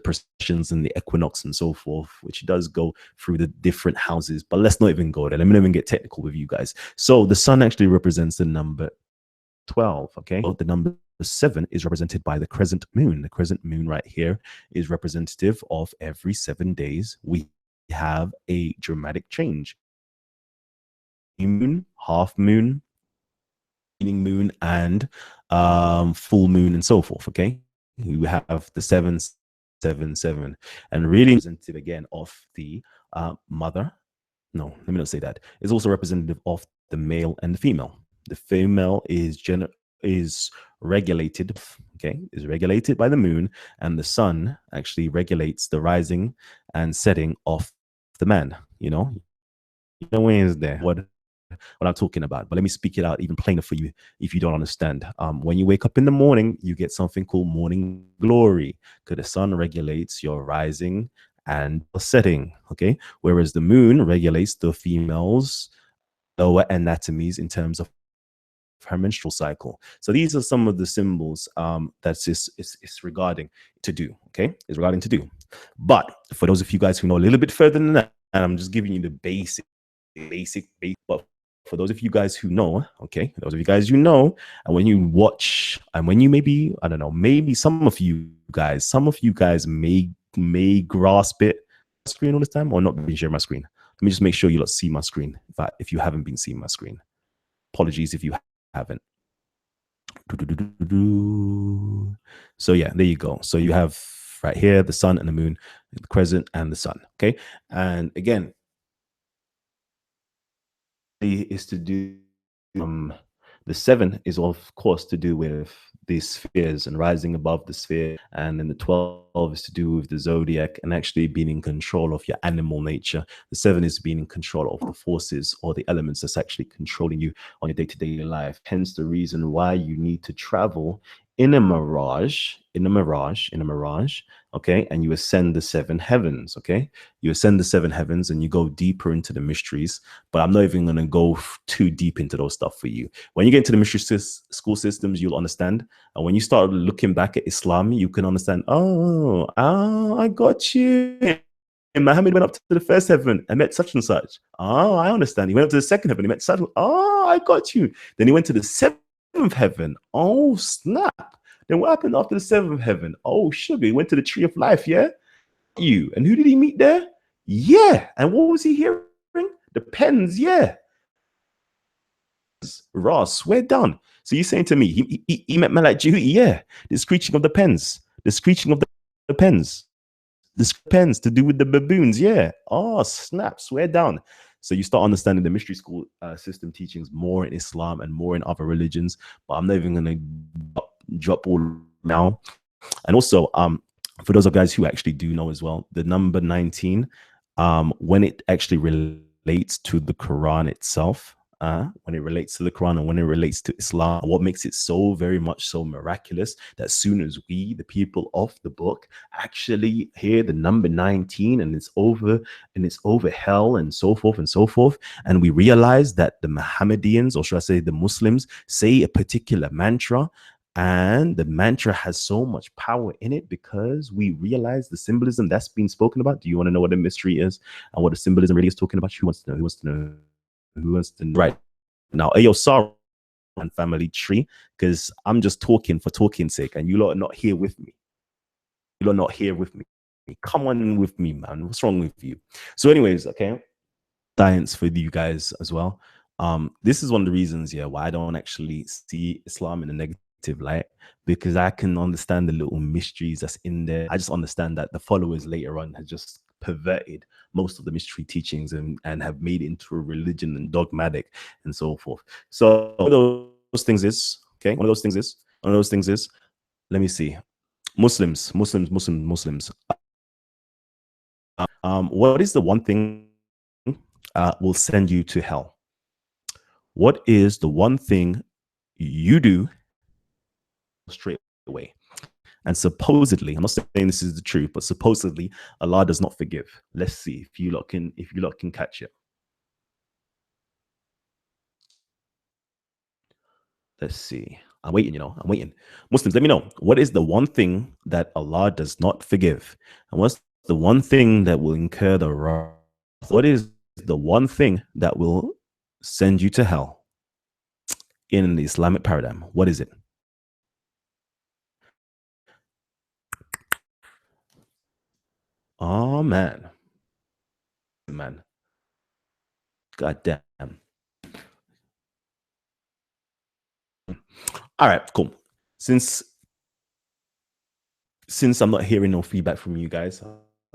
processions and the equinox and so forth, which does go through the different houses. But let's not even go there. Let me not even get technical with you guys. So the sun actually represents the number 12. Okay. So the number 7 is represented by the crescent moon. The crescent moon right here is representative of every 7 days we have a dramatic change. Moon, half moon, moon, and full moon, and so forth. Okay, we have the 777, and really representative again of the mother. No, let me not say that. It's also representative of the male and the female. The female is regulated. Okay, is regulated by the moon, and the sun actually regulates the rising and setting of the man. You know where is there what I'm talking about. But let me speak it out even plainer for you if you don't understand. When you wake up in the morning, you get something called morning glory, because the sun regulates your rising and setting. Okay, whereas the moon regulates the female's lower anatomies in terms of her menstrual cycle. So these are some of the symbols that's it's regarding to do. Okay, is regarding to do. But for those of you guys who know a little bit further than that, and I'm just giving you the basic. But for those of you guys who know, okay, those of you guys who know, and when you watch, and when you maybe, I don't know, maybe some of you guys may grasp it. Screen all this time, or not being share my screen. Let me just make sure you lot see my screen. If you haven't been seeing my screen, apologies if you haven't. So yeah, there you go. So you have right here the sun and the moon, the crescent and the sun. Okay, and again, is to do the 7 is of course to do with the spheres and rising above the sphere, and then the 12 is to do with the zodiac and actually being in control of your animal nature. The 7 is being in control of the forces or the elements that's actually controlling you on your day-to-day life. Hence the reason why you need to travel in a mirage, okay, and you ascend the 7 heavens. Okay, you ascend the 7 heavens and you go deeper into the mysteries, but I'm not even going to go too deep into those stuff for you. When you get into the mystery school systems, you'll understand, and when you start looking back at Islam, you can understand, I got you. And Muhammad went up to the first heaven and met such and such. Oh, I understand. He went up to the second heaven, he met such. Oh, I got you. Then he went to the 7th heaven. Oh, snap. Then what happened after the 7th heaven? Oh, sugar. He went to the tree of life. Yeah. You. And who did he meet there? Yeah. And what was he hearing? The pens. Yeah. Ross, swear down. So you're saying to me, he met man like Jehu? Yeah. The screeching of the pens. The screeching of the pens. The pens to do with the baboons. Yeah. Oh, snap. Swear down. So you start understanding the mystery school system teachings more in Islam and more in other religions. But I'm not even going to drop all now. And also, for those of guys who actually do know as well, the number 19, when it actually relates to the Quran itself, when it relates to the Quran and when it relates to Islam, what makes it so very much so miraculous that soon as we, the people of the book, actually hear the number 19 and it's over hell and so forth, and we realize that the Mohammedans, or should I say the Muslims, say a particular mantra, and the mantra has so much power in it because we realize the symbolism that's being spoken about. Do you want to know what the mystery is and what the symbolism really is talking about? Who wants to know? Who wants to know? Who wants to know? Right now, Ayo, sorry, and family tree, because I'm just talking for talking's sake, and you lot are not here with me. You lot are not here with me. Come on with me, man. What's wrong with you? So, anyways, okay, science for you guys as well. This is one of the reasons, yeah, why I don't actually see Islam in a negative light, because I can understand the little mysteries that's in there. I just understand that the followers later on had just perverted most of the mystery teachings and have made it into a religion and dogmatic and so forth. So one of those things is, okay, one of those things is, let me see, Muslims. What is the one thing will send you to hell? What is the one thing you do straight away? And supposedly, I'm not saying this is the truth, but supposedly Allah does not forgive. Let's see if you lot can catch it. Let's see. I'm waiting, I'm waiting. Muslims, let me know. What is the one thing that Allah does not forgive? And what's the one thing that will incur the wrath? What is the one thing that will send you to hell in the Islamic paradigm? What is it? Oh man. Man. God damn. All right, cool. Since I'm not hearing no feedback from you guys, I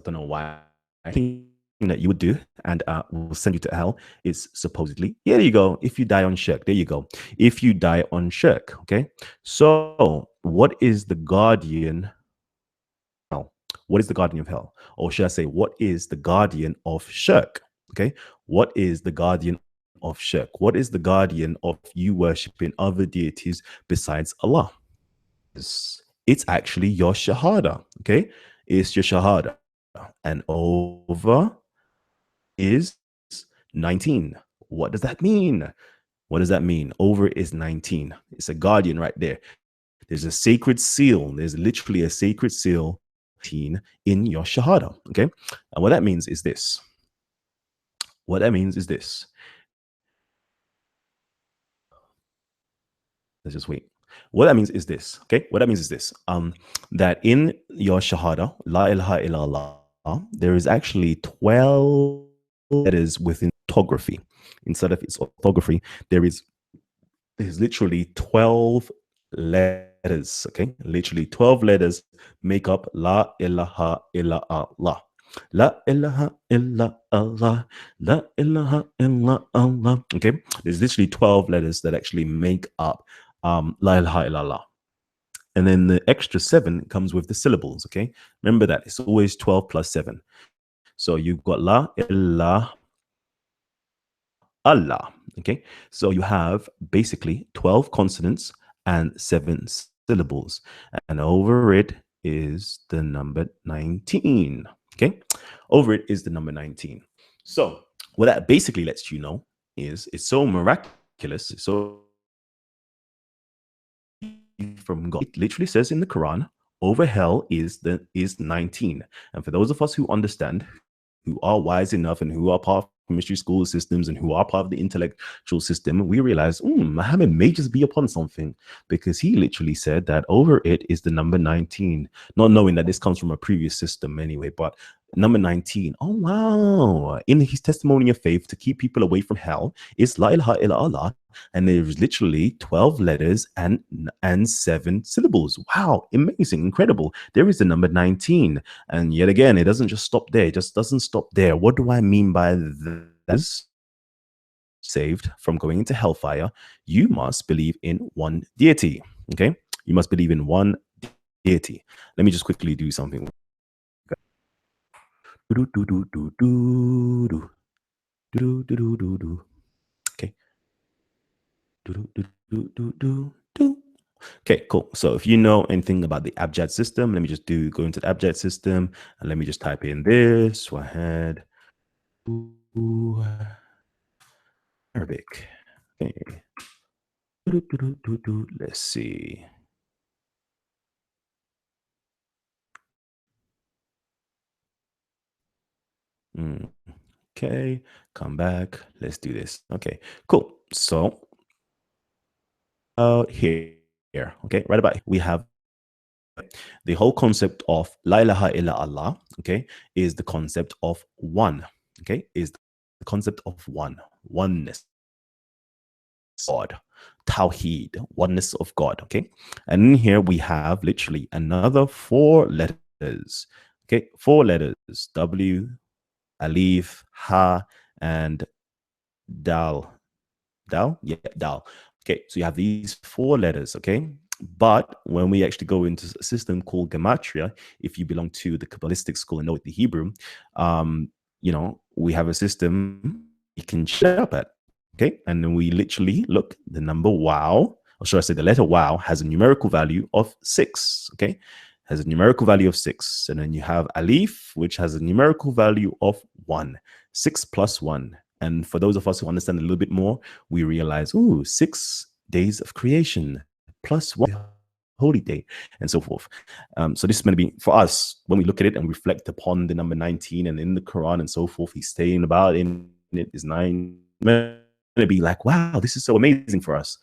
don't know why. I think that you would do and will send you to hell is supposedly, yeah, there you go. If you die on shirk, there you go. If you die on shirk, okay. So, what is the guardian? Hell? What is the guardian of hell? Or should I say, what is the guardian of shirk? Okay, what is the guardian of shirk? What is the guardian of you worshiping other deities besides Allah? It's actually your Shahada. Okay, it's your Shahada, and over is 19. What does that mean? What does that mean? Over is 19. It's a guardian right there. There's a sacred seal. There's literally a sacred seal in your Shahada. Okay, and what that means is this. What that means is this. Let's just wait. What that means is this. Okay, what that means is this. That in your Shahada, La ilaha illallah, there is actually 12 letters within orthography. Instead of its orthography, there's literally 12 letters. Okay, literally 12 letters make up La ilaha illallah. La ilaha illallah. La ilaha illallah. Okay, there's literally 12 letters that actually make up La ilaha illallah. And then the extra 7 comes with the syllables. Okay, remember that it's always 12 plus 7. So you've got La ilaha Allah. Okay, so you have basically 12 consonants and 7 syllables, and over it is the number 19. Okay, over it is the number 19. So, what that basically lets you know is it's so miraculous, it's so from God. It literally says in the Quran, over hell is 19. And for those of us who understand, who are wise enough and who are part of mystery school systems and who are part of the intellectual system, we realize Muhammad may just be upon something, because he literally said that over it is the number 19, not knowing that this comes from a previous system anyway, but number 19. Oh wow. In his testimony of faith to keep people away from hell is La ilaha illallah, and there's literally 12 letters and 7 syllables. Wow, amazing, incredible. There is the number 19. And yet again, it doesn't just stop there. It just doesn't stop there. What do I mean by this? Saved from going into hellfire, you must believe in one deity. Okay, you must believe in one deity. Let me just quickly do something. Okay, Do. Okay, cool. So if you know anything about the abjad system, let me just go into the abjad system and let me just type in this. Wahed Ooh, Arabic. Okay. Let's see. Mm, okay, come back. Let's do this. Okay, cool. So out here, okay, right about here, we have the whole concept of La ilaha illa Allah, okay, is the concept of one, okay, is the concept of oneness, God, Tawheed, oneness of God, okay. And in here we have literally another four letters, okay, four letters, W, Alif, Ha, and Dal. Dal? Yeah, Dal. Okay, so you have these four letters, okay? But when we actually go into a system called Gematria, if you belong to the Kabbalistic school and know the Hebrew, we have a system you can check up at, okay? And then we literally look, the number wow, or should I say the letter wow, has a numerical value of 6, okay? Has a numerical value of 6. And then you have Alif, which has a numerical value of 1. 6 plus 1. And for those of us who understand a little bit more, we realize, 6 days of creation plus one holy day, and so forth. So this is going to be for us when we look at it and reflect upon the number 19 and in the Quran and so forth. He's saying about in it is 9. Going to be like, wow, this is so amazing for us.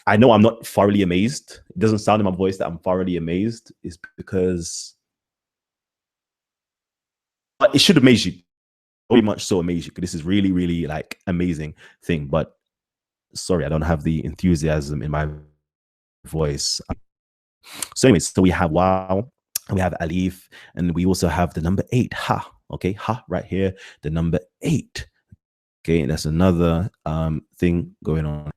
I know I'm not thoroughly amazed. It doesn't sound in my voice that I'm thoroughly amazed. Is because it should amaze you. Very much so amaze you. Because this is really, really like amazing thing. But sorry, I don't have the enthusiasm in my voice. So, anyways, so we have wow, we have alif, and we also have the number 8, ha. Okay, ha right here, the number 8. Okay, and that's another thing going on.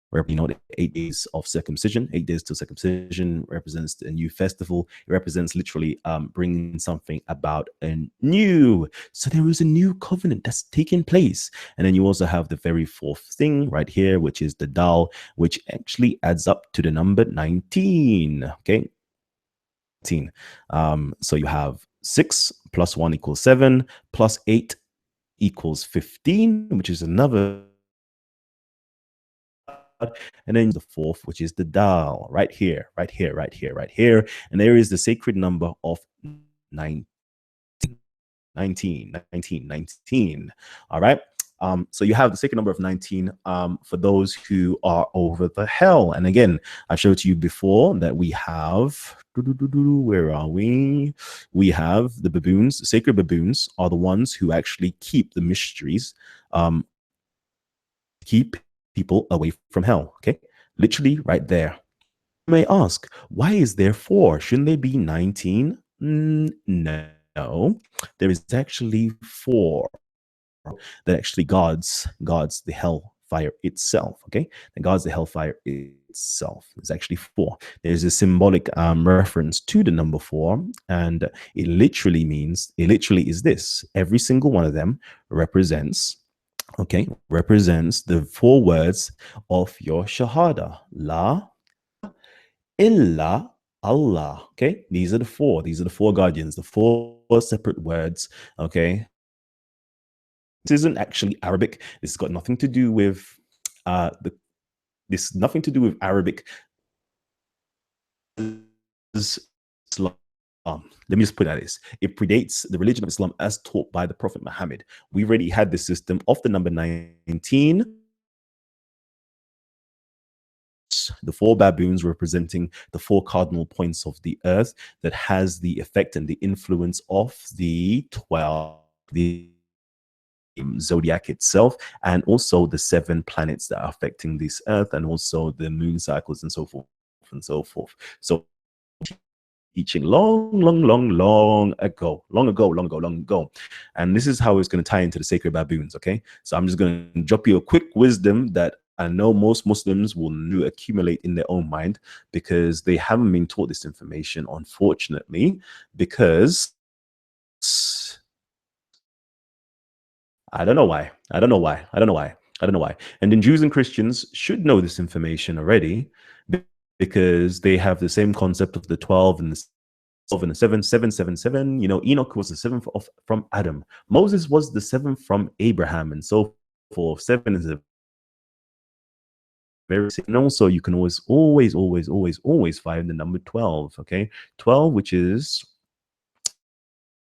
Where the 8 days of circumcision, 8 days till circumcision represents a new festival. It represents literally bringing something about and new. So there is a new covenant that's taking place. And then you also have the very fourth thing right here, which is the dal, which actually adds up to the number 19. Okay. 19. So you have 6 plus 1 equals 7, plus 8 equals 15, which is another. And then the fourth, which is the dal, right here, right here, right here, right here. And there is the sacred number of 19, 19, 19, 19. All right. So you have the sacred number of 19 for those who are over the hell. And again, I showed to you before that we have, where are we? We have the baboons. The sacred baboons are the ones who actually keep the mysteries, keep people away from hell. Okay. Literally right there. You may ask, why is there 4? Shouldn't there be 19? No, there is actually 4 that actually guards the hellfire itself. Okay, that guards the hellfire itself. There's actually 4. There's a symbolic reference to the number 4, and it literally is this. Every single one of them represents the 4 words of your Shahada. La illa Allah. Okay, these are the 4. These are the 4 guardians, the 4 separate words. Okay, this isn't actually Arabic. This has got nothing to do with the. This nothing to do with Arabic. Islam. Let me just put that this. It predates the religion of Islam as taught by the Prophet Muhammad. We already had this system of the number 19. The 4 baboons representing the 4 cardinal points of the earth that has the effect and the influence of the 12, the zodiac itself, and also the 7 planets that are affecting this earth, and also the moon cycles and so forth and so forth. So teaching long ago. And this is how it's going to tie into the sacred baboons. Okay, so I'm just going to drop you a quick wisdom that I know most Muslims will accumulate in their own mind, because they haven't been taught this information, unfortunately, because I don't know why. I don't know why. And then Jews and Christians should know this information already because they have the same concept of the 12 and the 12 and the 7, 777. You know, Enoch was the seventh of, from Adam. Moses was the seventh from Abraham, and so forth. Seven is a very, and also you can always find the number 12. Okay, 12, which is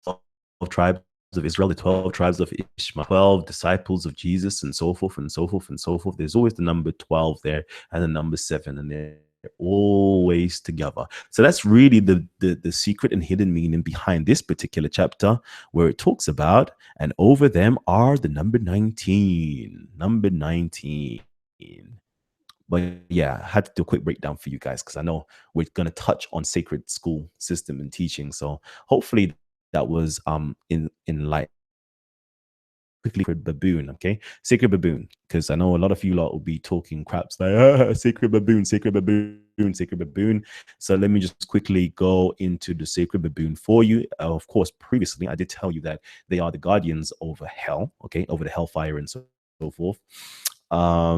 12 tribes of Israel, the 12 tribes of Ishmael, 12 disciples of Jesus, and so forth and so forth and so forth. There's always the number 12 there and the number 7, and they're always together. So that's really the secret and hidden meaning behind this particular chapter, where it talks about, and over them are the number 19. Number 19. But yeah, I had to do a quick breakdown for you guys because I know we're going to touch on sacred school system and teaching. So hopefully that was in like quickly for baboon, okay? Sacred baboon, because I know a lot of you lot will be talking craps like sacred baboon, sacred baboon, sacred baboon. So let me just quickly go into the sacred baboon for you. Of course, previously I did tell you that they are the guardians over hell, okay, over the hellfire and so forth. But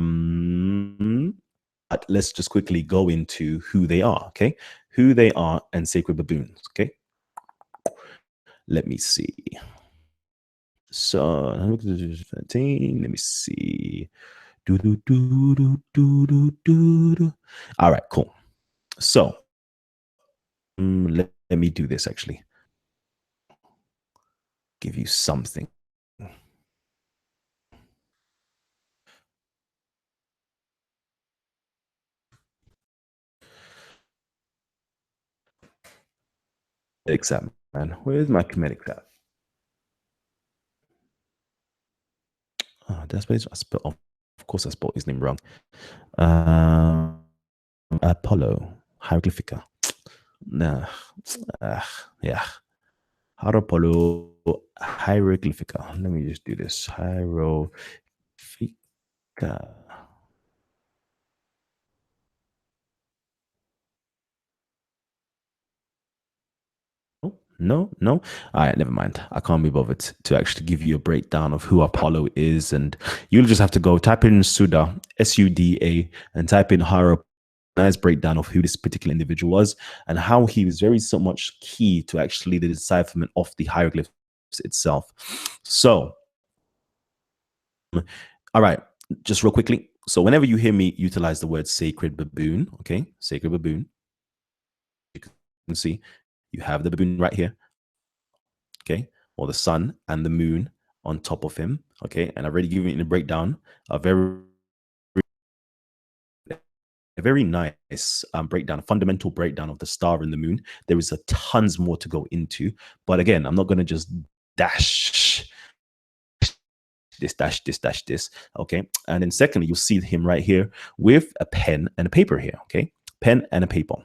let's just quickly go into who they are, okay? Who they are and sacred baboons, okay? Let me see. So, 13, let me see. All right, cool. So, let me do this actually. Give you something. Exam, man. Where's my comedic app? Oh, that's I spelled. Of course, I spelled his name wrong. Apollo hieroglyphica. Nah, yeah. Apollo hieroglyphica. Let me just do this. Hieroglyphica. No. All right, never mind. I can't be bothered to actually give you a breakdown of who Apollo is, and you'll just have to go type in Suda, Suda, and type in Haro. Nice breakdown of who this particular individual was and how he was very so much key to actually the decipherment of the hieroglyphs itself. So, all right, just real quickly. So, whenever you hear me utilize the word sacred baboon, okay, sacred baboon, you can see you have the baboon right here, okay, or the sun and the moon on top of him, okay, and I've already given you a breakdown, a very nice breakdown, a fundamental breakdown of the star and the moon. There is a tons more to go into, but again, I'm not going to just dash this, okay. And then secondly, you'll see him right here with a pen and a paper here, okay, pen and a paper.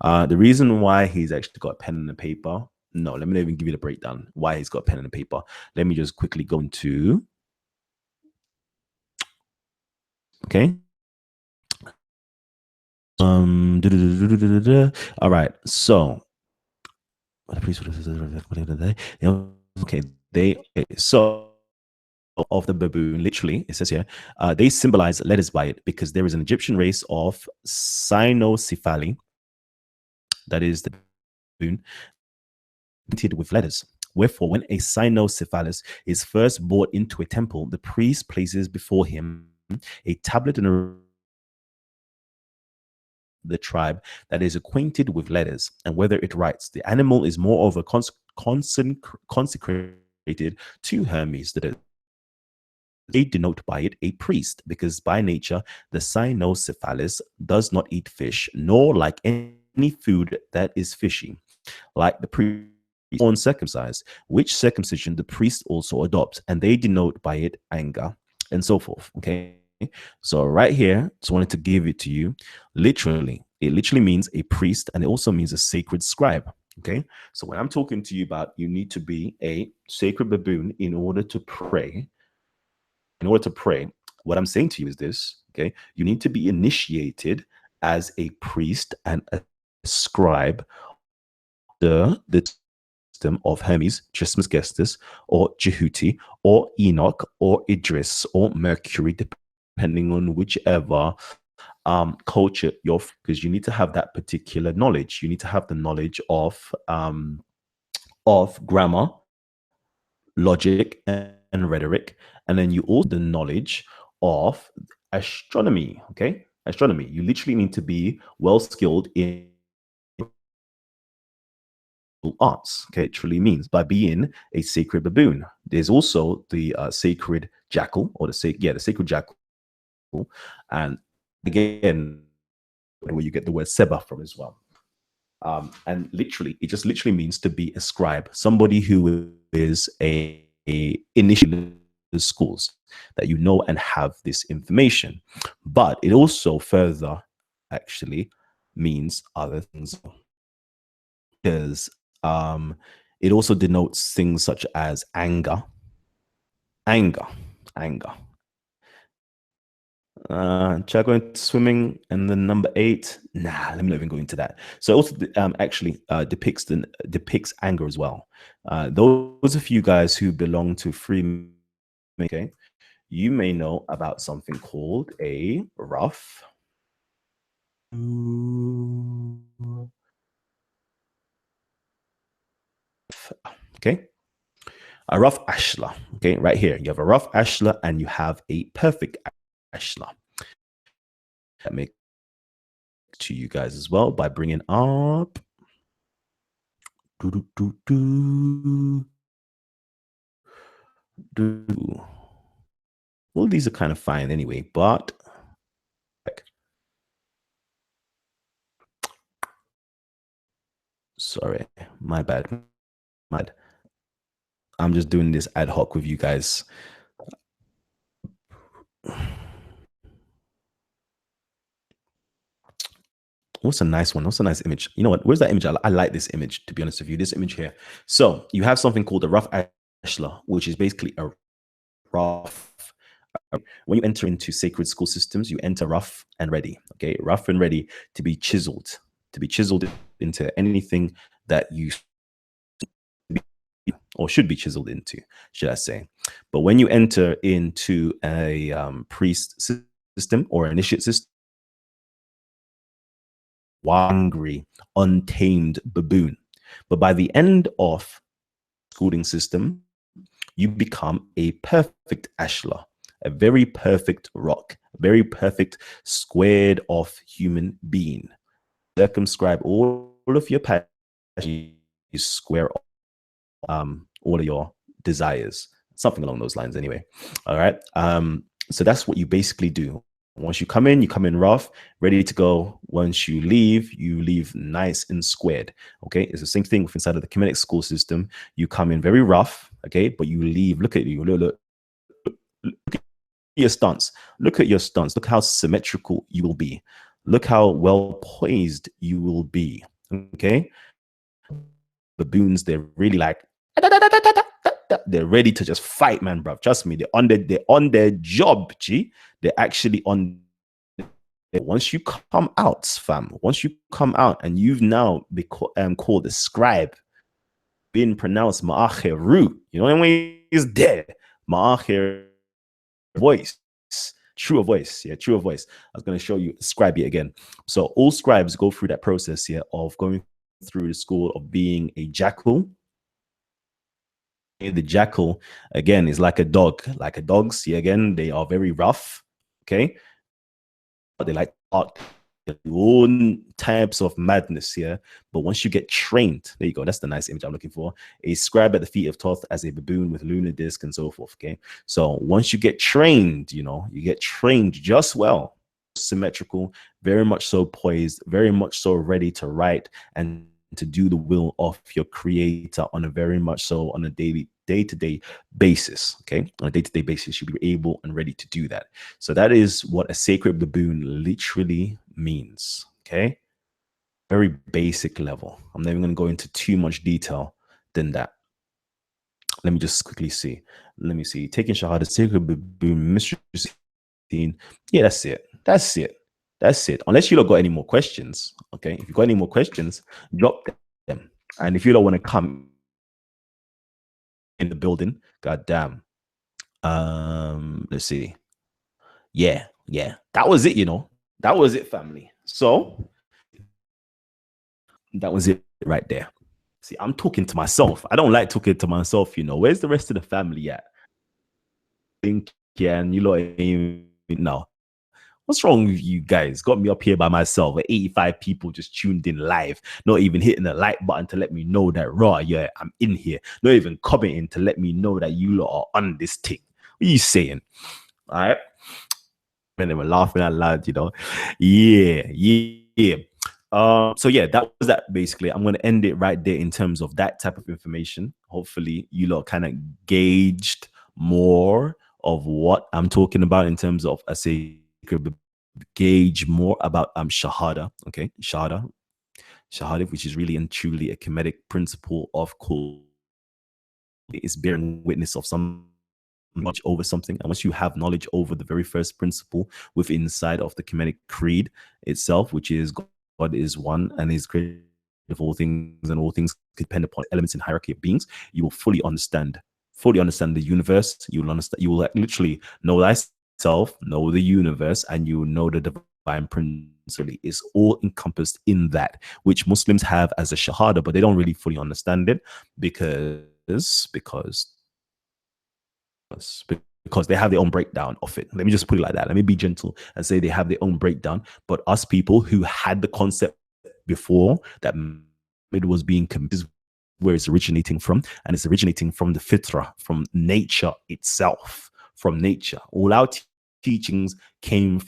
The reason why he's actually got a pen and a paper, no, let me not even give you the breakdown why he's got a pen and a paper. Let me just quickly go into, okay. All right, so okay, so of the baboon, literally, it says here, they symbolize letters by it because there is an Egyptian race of cynocephaly, that is the baboon, painted with letters. Wherefore, when a cynocephalus is first brought into a temple, the priest places before him a tablet and the tribe that is acquainted with letters, and whether it writes. The animal is moreover consecrated to Hermes, that they denote by it a priest, because by nature the cynocephalus does not eat fish, nor like any food that is fishy, like the priest uncircumcised, which circumcision the priest also adopts, and they denote by it anger, and so forth. Okay, so right here, just wanted to give it to you. Literally, it literally means a priest, and it also means a sacred scribe. Okay, so when I'm talking to you about you need to be a sacred baboon in order to pray, what I'm saying to you is this, okay? You need to be initiated as a priest and a scribe, the of Hermes, Trismegistus, or Jehuti, or Enoch, or Idris, or Mercury, depending on whichever culture you're, because you need to have that particular knowledge. You need to have the knowledge of grammar, logic, and rhetoric, and then you also the knowledge of astronomy. Okay, astronomy. You literally need to be well skilled in arts. Okay, it truly means by being a sacred baboon. There's also the sacred jackal, or the sacred jackal, and again, where you get the word seba from as well. And literally, it just literally means to be a scribe, somebody who is a initial schools, that you know and have this information. But it also further actually means other things, because it also denotes things such as anger, anger, anger. Should I go into swimming and then number 8? Nah, let me not even go into that. So it also actually depicts anger as well. Those of you guys who belong to free, okay, you may know about something called a rough. Okay, a rough ashla. Okay, right here you have a rough ashla and you have a perfect ashla. That make to you guys as well by bringing up. Well, these are kind of fine anyway, but like, sorry, my bad. I'm just doing this ad hoc with you guys. What's a nice one? What's a nice image? You know what? Where's that image? I like this image, to be honest with you. This image here. So you have something called a rough ashla, which is basically a rough. When you enter into sacred school systems, you enter rough and ready. Okay, rough and ready to be chiseled into anything that you or should be chiseled into, should I say. But when you enter into a priest system or initiate system, angry, untamed baboon. But by the end of schooling system, you become a perfect ashla, a very perfect rock, a very perfect squared off human being. Circumscribe all of your passions, you square all of your desires, something along those lines anyway. All right. So that's what you basically do. Once you come in rough, ready to go. Once you leave nice and squared. Okay, it's the same thing with inside of the Kemetic school system. You come in very rough, okay, but you leave. Look at you. Look at your stance. Look at your stance. Look how symmetrical you will be. Look how well poised you will be. Okay, baboons, they're really like, they're ready to just fight, man, bro. Trust me, they're on their job, G. They're actually on. Once you come out, fam, once you come out and you've now been called a scribe, being pronounced ma'acheru, you know what I mean? He's dead. Ma'acher voice. True voice, yeah, true voice. I was going to show you scribe it again. So all scribes go through that process here of going through the school of being a jackal. The jackal again is like a dog, like a dog. See, again, they are very rough. Okay, they like all types of madness here. But once you get trained, there you go. That's the nice image I'm looking for. A scribe at the feet of Thoth as a baboon with lunar disc and so forth. Okay, so once you get trained, you know, you get trained just well, symmetrical, very much so poised, very much so ready to write and to do the will of your creator on a very much so on a day-to-day basis. Okay, on a day-to-day basis, you'll be able and ready to do that. So that is what a sacred baboon literally means. Okay, very basic level. I'm not even going to go into too much detail than that. Let me just quickly see. Let me see. Taking Shahada, sacred baboon, mystery scene. Yeah, that's it. That's it. That's it. Unless you don't got any more questions. Okay. If you got any more questions, drop them. And if you don't want to come in the building. God damn. Let's see. Yeah. That was it, That was it, family. So that was it right there. See, I'm talking to myself. I don't like talking to myself. Where's the rest of the family at? Think, yeah, and you lot ain't even no. What's wrong with you guys? Got me up here by myself. 85 people just tuned in live, not even hitting the like button to let me know that yeah, I'm in here. Not even commenting to let me know that you lot are on this thing. What are you saying? All right. And they were laughing out loud. Yeah. So yeah, that was that basically. I'm gonna end it right there in terms of that type of information. Hopefully, you lot kind of gauged more of what I'm talking about in terms of a sacred gauge more about Shahada. Okay, Shahada, which is really and truly a Kemetic principle of cool. It's bearing witness of some knowledge over something. And once you have knowledge over the very first principle within inside of the Kemetic creed itself, which is God is one and is creator of all things, and all things depend upon elements in hierarchy of beings, you will fully understand the universe. You will literally know thyself, know the universe, and you will know the divine principle. Is all encompassed in that, which Muslims have as a Shahada, but they don't really fully understand it because they have their own breakdown of it. Let me just put it like that. Let me be gentle and say they have their own breakdown. But us people who had the concept before that it was being committed, where it's originating from, and it's originating from the fitra, from nature itself, from nature. All our teachings came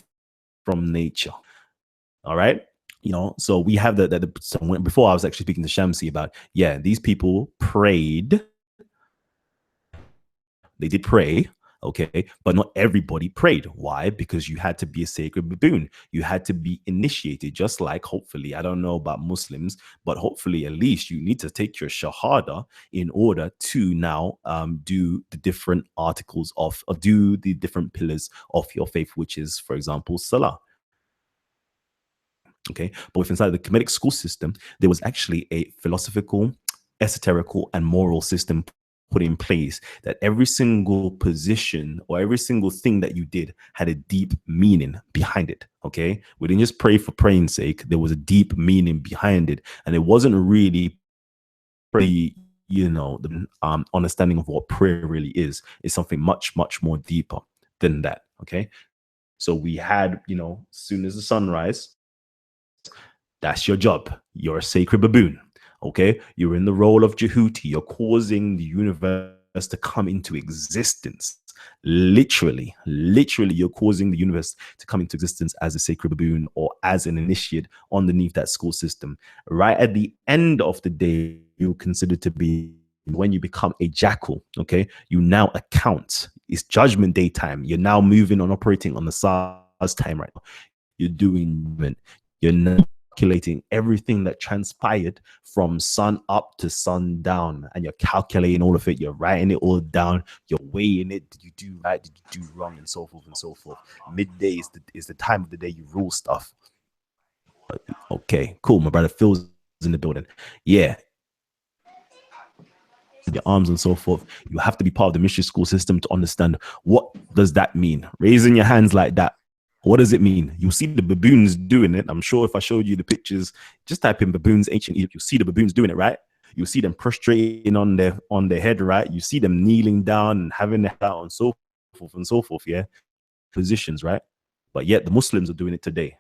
from nature. All right. So we have before I was actually speaking to Shamsi about, these people prayed. They did pray, okay, but not everybody prayed. Why? Because you had to be a sacred baboon. You had to be initiated, just like, hopefully, I don't know about Muslims, but hopefully at least you need to take your Shahada in order to now do the different articles or do the different pillars of your faith, which is, for example, Salah. Okay, but with inside the Kemetic school system, there was actually a philosophical, esoterical, and moral system put in place that every single position or every single thing that you did had a deep meaning behind it. Okay, we didn't just pray for praying's sake. There was a deep meaning behind it, and it wasn't really the understanding of what prayer really is. It's something much, much more deeper than that. Okay, so we had, as soon as the sunrise, that's your job. You're a sacred baboon. Okay, you're in the role of Jehuti. You're causing the universe to come into existence. Literally, you're causing the universe to come into existence as a sacred baboon or as an initiate underneath that school system. Right at the end of the day, you're considered to be, when you become a jackal. Okay, you now account. It's judgment day time. You're now moving on, operating on the SARS time right now. You're doing, you're now calculating everything that transpired from sun up to sundown, and you're calculating all of it. You're writing it all down. You're weighing it. Did you do right? Did you do wrong? And so forth and so forth. Midday is the time of the day you rule stuff. Okay, cool. My brother Phil's in the building. Yeah. Your arms and so forth. You have to be part of the mystery school system to understand what does that mean. Raising your hands like that, what does it mean? You'll see the baboons doing it. I'm sure if I showed you the pictures, just type in baboons ancient Egypt, you'll see the baboons doing it, right? You'll see them prostrating on their head, right? You see them kneeling down and having their head out and so forth, yeah? Positions, right? But yet the Muslims are doing it today.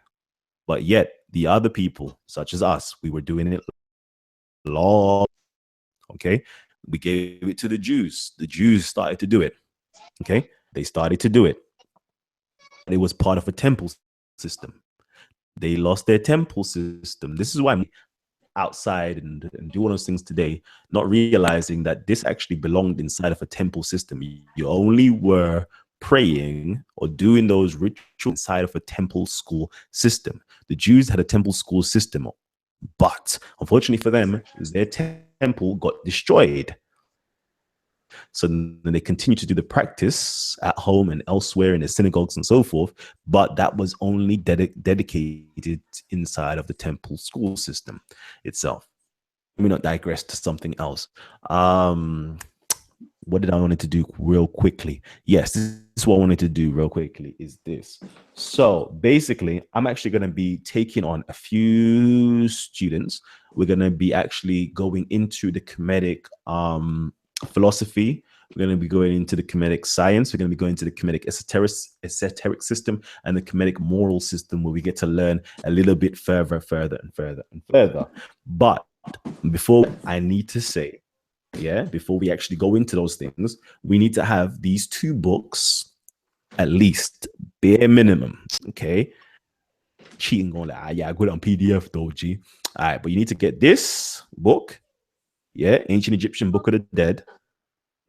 But yet the other people, such as us, we were doing it long. Okay? We gave it to the Jews. The Jews started to do it. Okay? They started to do it. It was part of a temple system. They lost their temple system. This is why I'm outside and do all those things today, not realizing that this actually belonged inside of a temple system. You only were praying or doing those rituals inside of a temple school system. The Jews had a temple school system, but unfortunately for them, their temple got destroyed. So then they continue to do the practice at home and elsewhere in the synagogues and so forth, but that was only dedicated inside of the temple school system itself. Let me not digress to something else. what did I wanted to do real quickly? Yes, this is what I wanted to do real quickly is this. So basically, I'm actually going to be taking on a few students. We're going to be actually going into the Kemetic philosophy. We're going to be going into the Kemetic science. We're going to be going to the Kemetic esoteric system and the Kemetic moral system, where we get to learn a little bit further. But before I need to say, before we actually go into those things, we need to have these two books at least, bare minimum. Okay. Cheating on that. Yeah, I got it on PDF though, G. All right, but you need to get this book. Yeah, Ancient Egyptian Book of the Dead.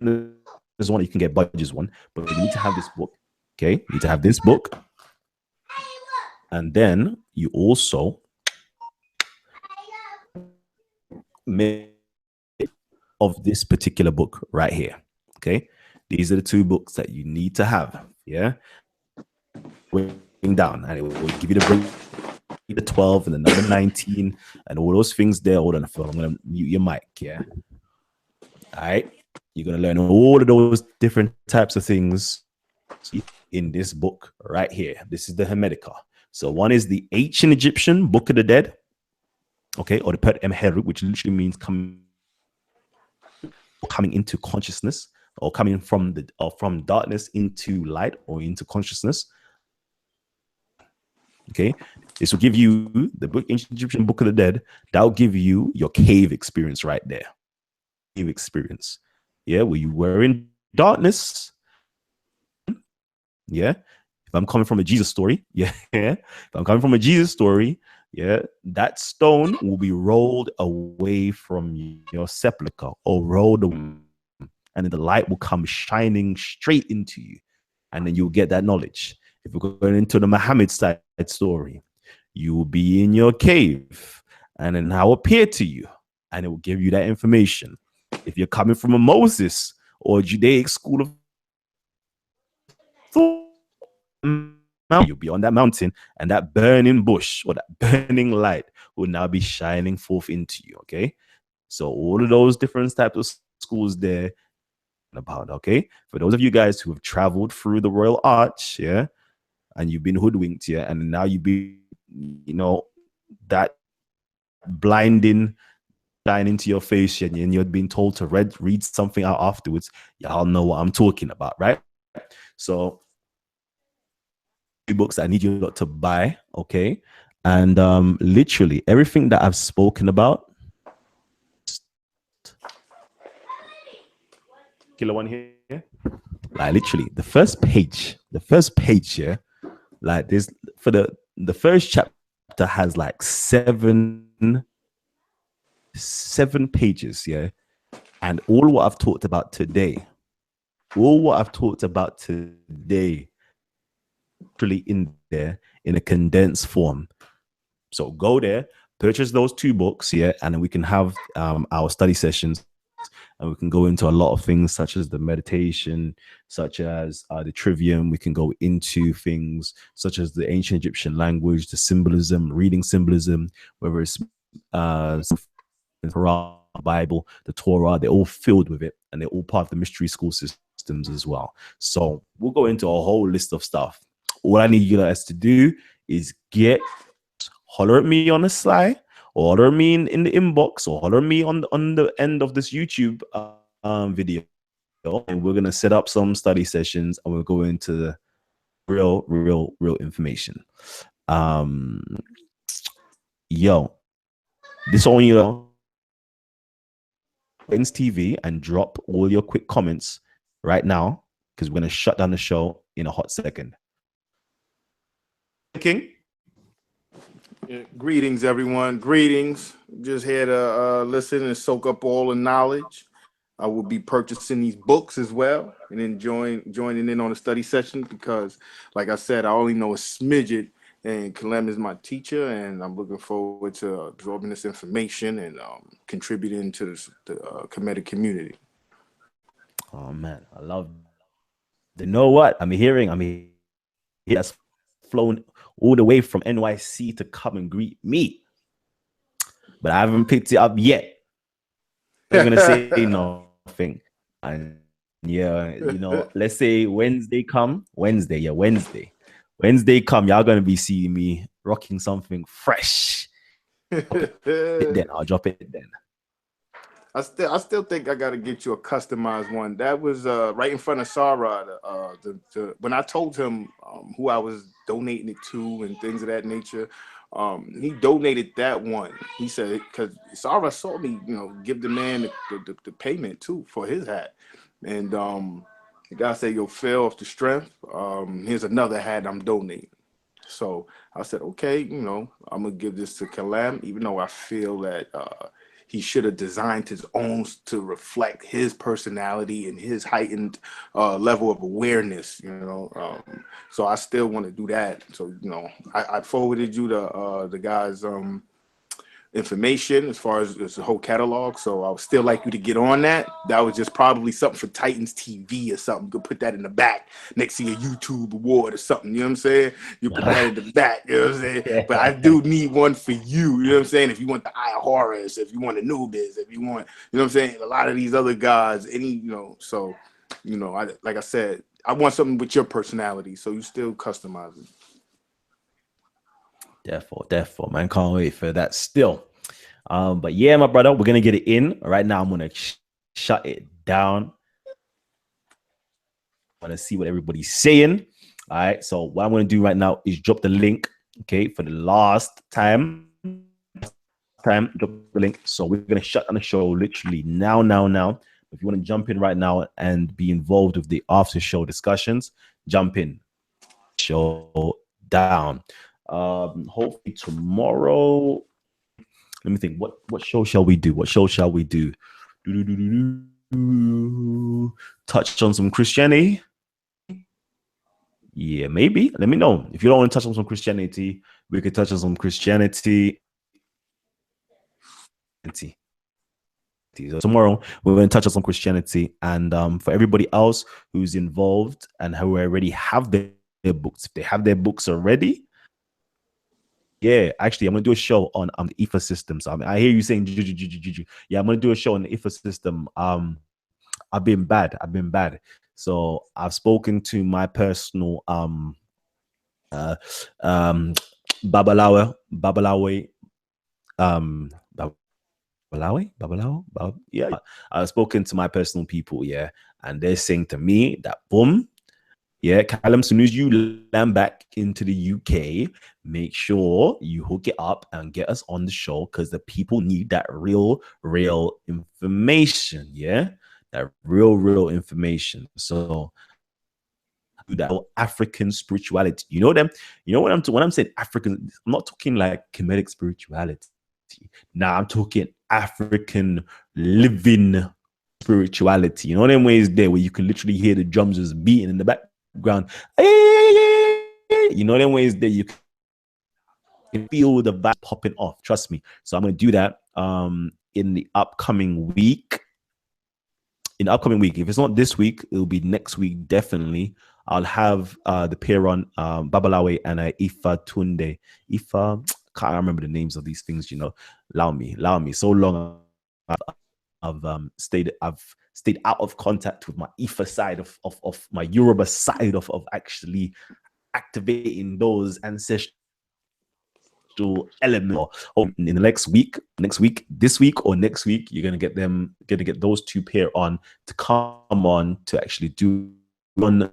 There's one you can get Budge's one, but you need to have this book. Okay, you need to have this book. And then you also of this particular book right here. Okay, these are the two books that you need to have. Yeah, down, and it will give you the break, the 12 and the number 19 and all those things there. Hold on, Phil, I'm gonna mute your mic. Yeah, all right, you're gonna learn all of those different types of things in this book right here. This is the Hermetica. So one is the Ancient Egyptian Book of the Dead, okay, or the Pet Emheru, which literally means coming into consciousness, or coming from darkness into light or into consciousness. Okay, this will give you the book, Ancient Egyptian Book of the Dead. That'll give you your cave experience right there. Cave experience, yeah, where you were in darkness. Yeah, if I'm coming from a Jesus story, yeah, if I'm coming from a Jesus story, yeah, that stone will be rolled away from your sepulcher, or rolled away, and then the light will come shining straight into you, and then you'll get that knowledge. If we're going into the Muhammad side story, you will be in your cave, and then I'll appear to you, and it will give you that information. If you're coming from a Moses or Judaic school of thought, you'll be on that mountain, and that burning bush or that burning light will now be shining forth into you. Okay, so all of those different types of schools there about. Okay, for those of you guys who have traveled through the Royal Arch, yeah, and you've been hoodwinked, yeah, and now you've been, that blinding shine into your face, and you're being told to read something out afterwards. Y'all know what I'm talking about, right? So books I need you to buy, okay? And literally everything that I've spoken about, killer one here, like literally the first page, yeah, like this, for the first chapter has like seven pages, yeah, and all what I've talked about today, actually in there in a condensed form. So go there, purchase those two books, yeah, and then we can have our study sessions, and we can go into a lot of things such as the meditation, such as the trivium. We can go into things such as the ancient Egyptian language, the symbolism, reading symbolism, whether it's the Bible, the Torah, they're all filled with it, and they're all part of the mystery school systems as well. So we'll go into a whole list of stuff. All I need you guys to do is holler at me on the sly, or holler at me in the inbox, or holler at me on the end of this YouTube video, and we're gonna set up some study sessions, and we'll go into the real information. Yo, this on TV, and drop all your quick comments right now, because we're gonna shut down the show in a hot second. King. Yeah, greetings, everyone. Greetings. Just here to listen and soak up all the knowledge. I will be purchasing these books as well, and then joining in on a study session, because, like I said, I only know a smidget, and Kalam is my teacher, and I'm looking forward to absorbing this information and contributing to the Kemetic community. Oh man, I love. You know what I'm hearing? He has flown all the way from NYC to come and greet me, but I haven't picked it up yet. I'm gonna say nothing. Yeah, let's say Wednesday come, Wednesday come, y'all gonna be seeing me rocking something fresh. Drop it then. I'll drop it then. I still think I gotta get you a customized one. That was right in front of Sarah. When I told him who I was donating it to and things of that nature, he donated that one. He said because Sarah saw me, give the man the payment too for his hat, and the guy said, "Yo, Phil, off the strength, here's another hat I'm donating." So I said, okay, I'm gonna give this to Kalam, even though I feel that he should have designed his own to reflect his personality and his heightened level of awareness. So I still want to do that. So I forwarded you the guy's information as far as the whole catalog. So I would still like you to get on that. That was just probably something for Titans TV or something. You could put that in the back next to your YouTube award or something. You know what I'm saying? You put that in the back. You know what I'm saying? But I do need one for you. You know what I'm saying? If you want the Eye of Horus, if you want the Nubis, if you want, you know what I'm saying? A lot of these other guys, so, like I said, I want something with your personality. So you still customize it. Therefore, man, can't wait for that still. But yeah, my brother, we're gonna get it in right now. I'm gonna shut it down. I want to see what everybody's saying. All right, so what I'm gonna do right now is drop the link, okay, for the last time. Drop the link. So we're gonna shut down the show literally now. If you want to jump in right now and be involved with the after show discussions, jump in. Show down. Hopefully tomorrow. Let me think. What show shall we do? Touch on some Christianity. Yeah, maybe. Let me know. If you don't want to touch on some Christianity, we could touch on some Christianity. So tomorrow we're going to touch on some Christianity, and for everybody else who's involved and who already have their books, if they have their books already, yeah, actually, I'm gonna do a show on the IFA system. So I hear you saying, yeah, I'm gonna do a show on the IFA system. I've been bad. So I've spoken to my personal Babalawe, yeah. I've spoken to my personal people, yeah, and they're saying to me that boom, yeah, Callum, as soon as you land back into the UK, make sure you hook it up and get us on the show because the people need that real information. Yeah, that real information. So that African spirituality. You know them. You know what when I'm saying African, I'm not talking like Kemetic spirituality. Now I'm talking African living spirituality. You know them ways there where you can literally hear the drums just beating in the background. You know them ways there you can feel the vibe popping off. Trust me. So I'm gonna do that in the upcoming week. If it's not this week, it'll be next week definitely. I'll have the pair on Babalawe and Ifa Tunde. Ifa, can't remember the names of these things. Allow me. So long I've stayed out of contact with my Ifa side of my Yoruba side of actually activating those ancestral elements. In the next week, this week or next week, you're gonna get those two pair on to come on to actually do one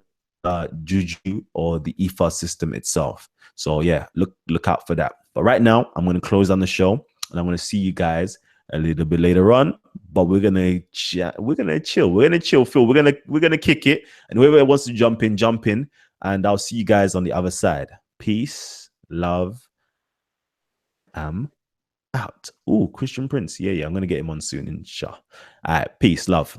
juju or the Ifa system itself. So yeah, look out for that. But right now, I'm gonna close on the show and I'm gonna see you guys a little bit later on. But we're gonna chill. Phil. We're gonna kick it, and whoever wants to jump in, and I'll see you guys on the other side. Peace, love. Out. Oh, Christian Prince. Yeah, I'm gonna get him on soon, inshallah. All right, peace, love.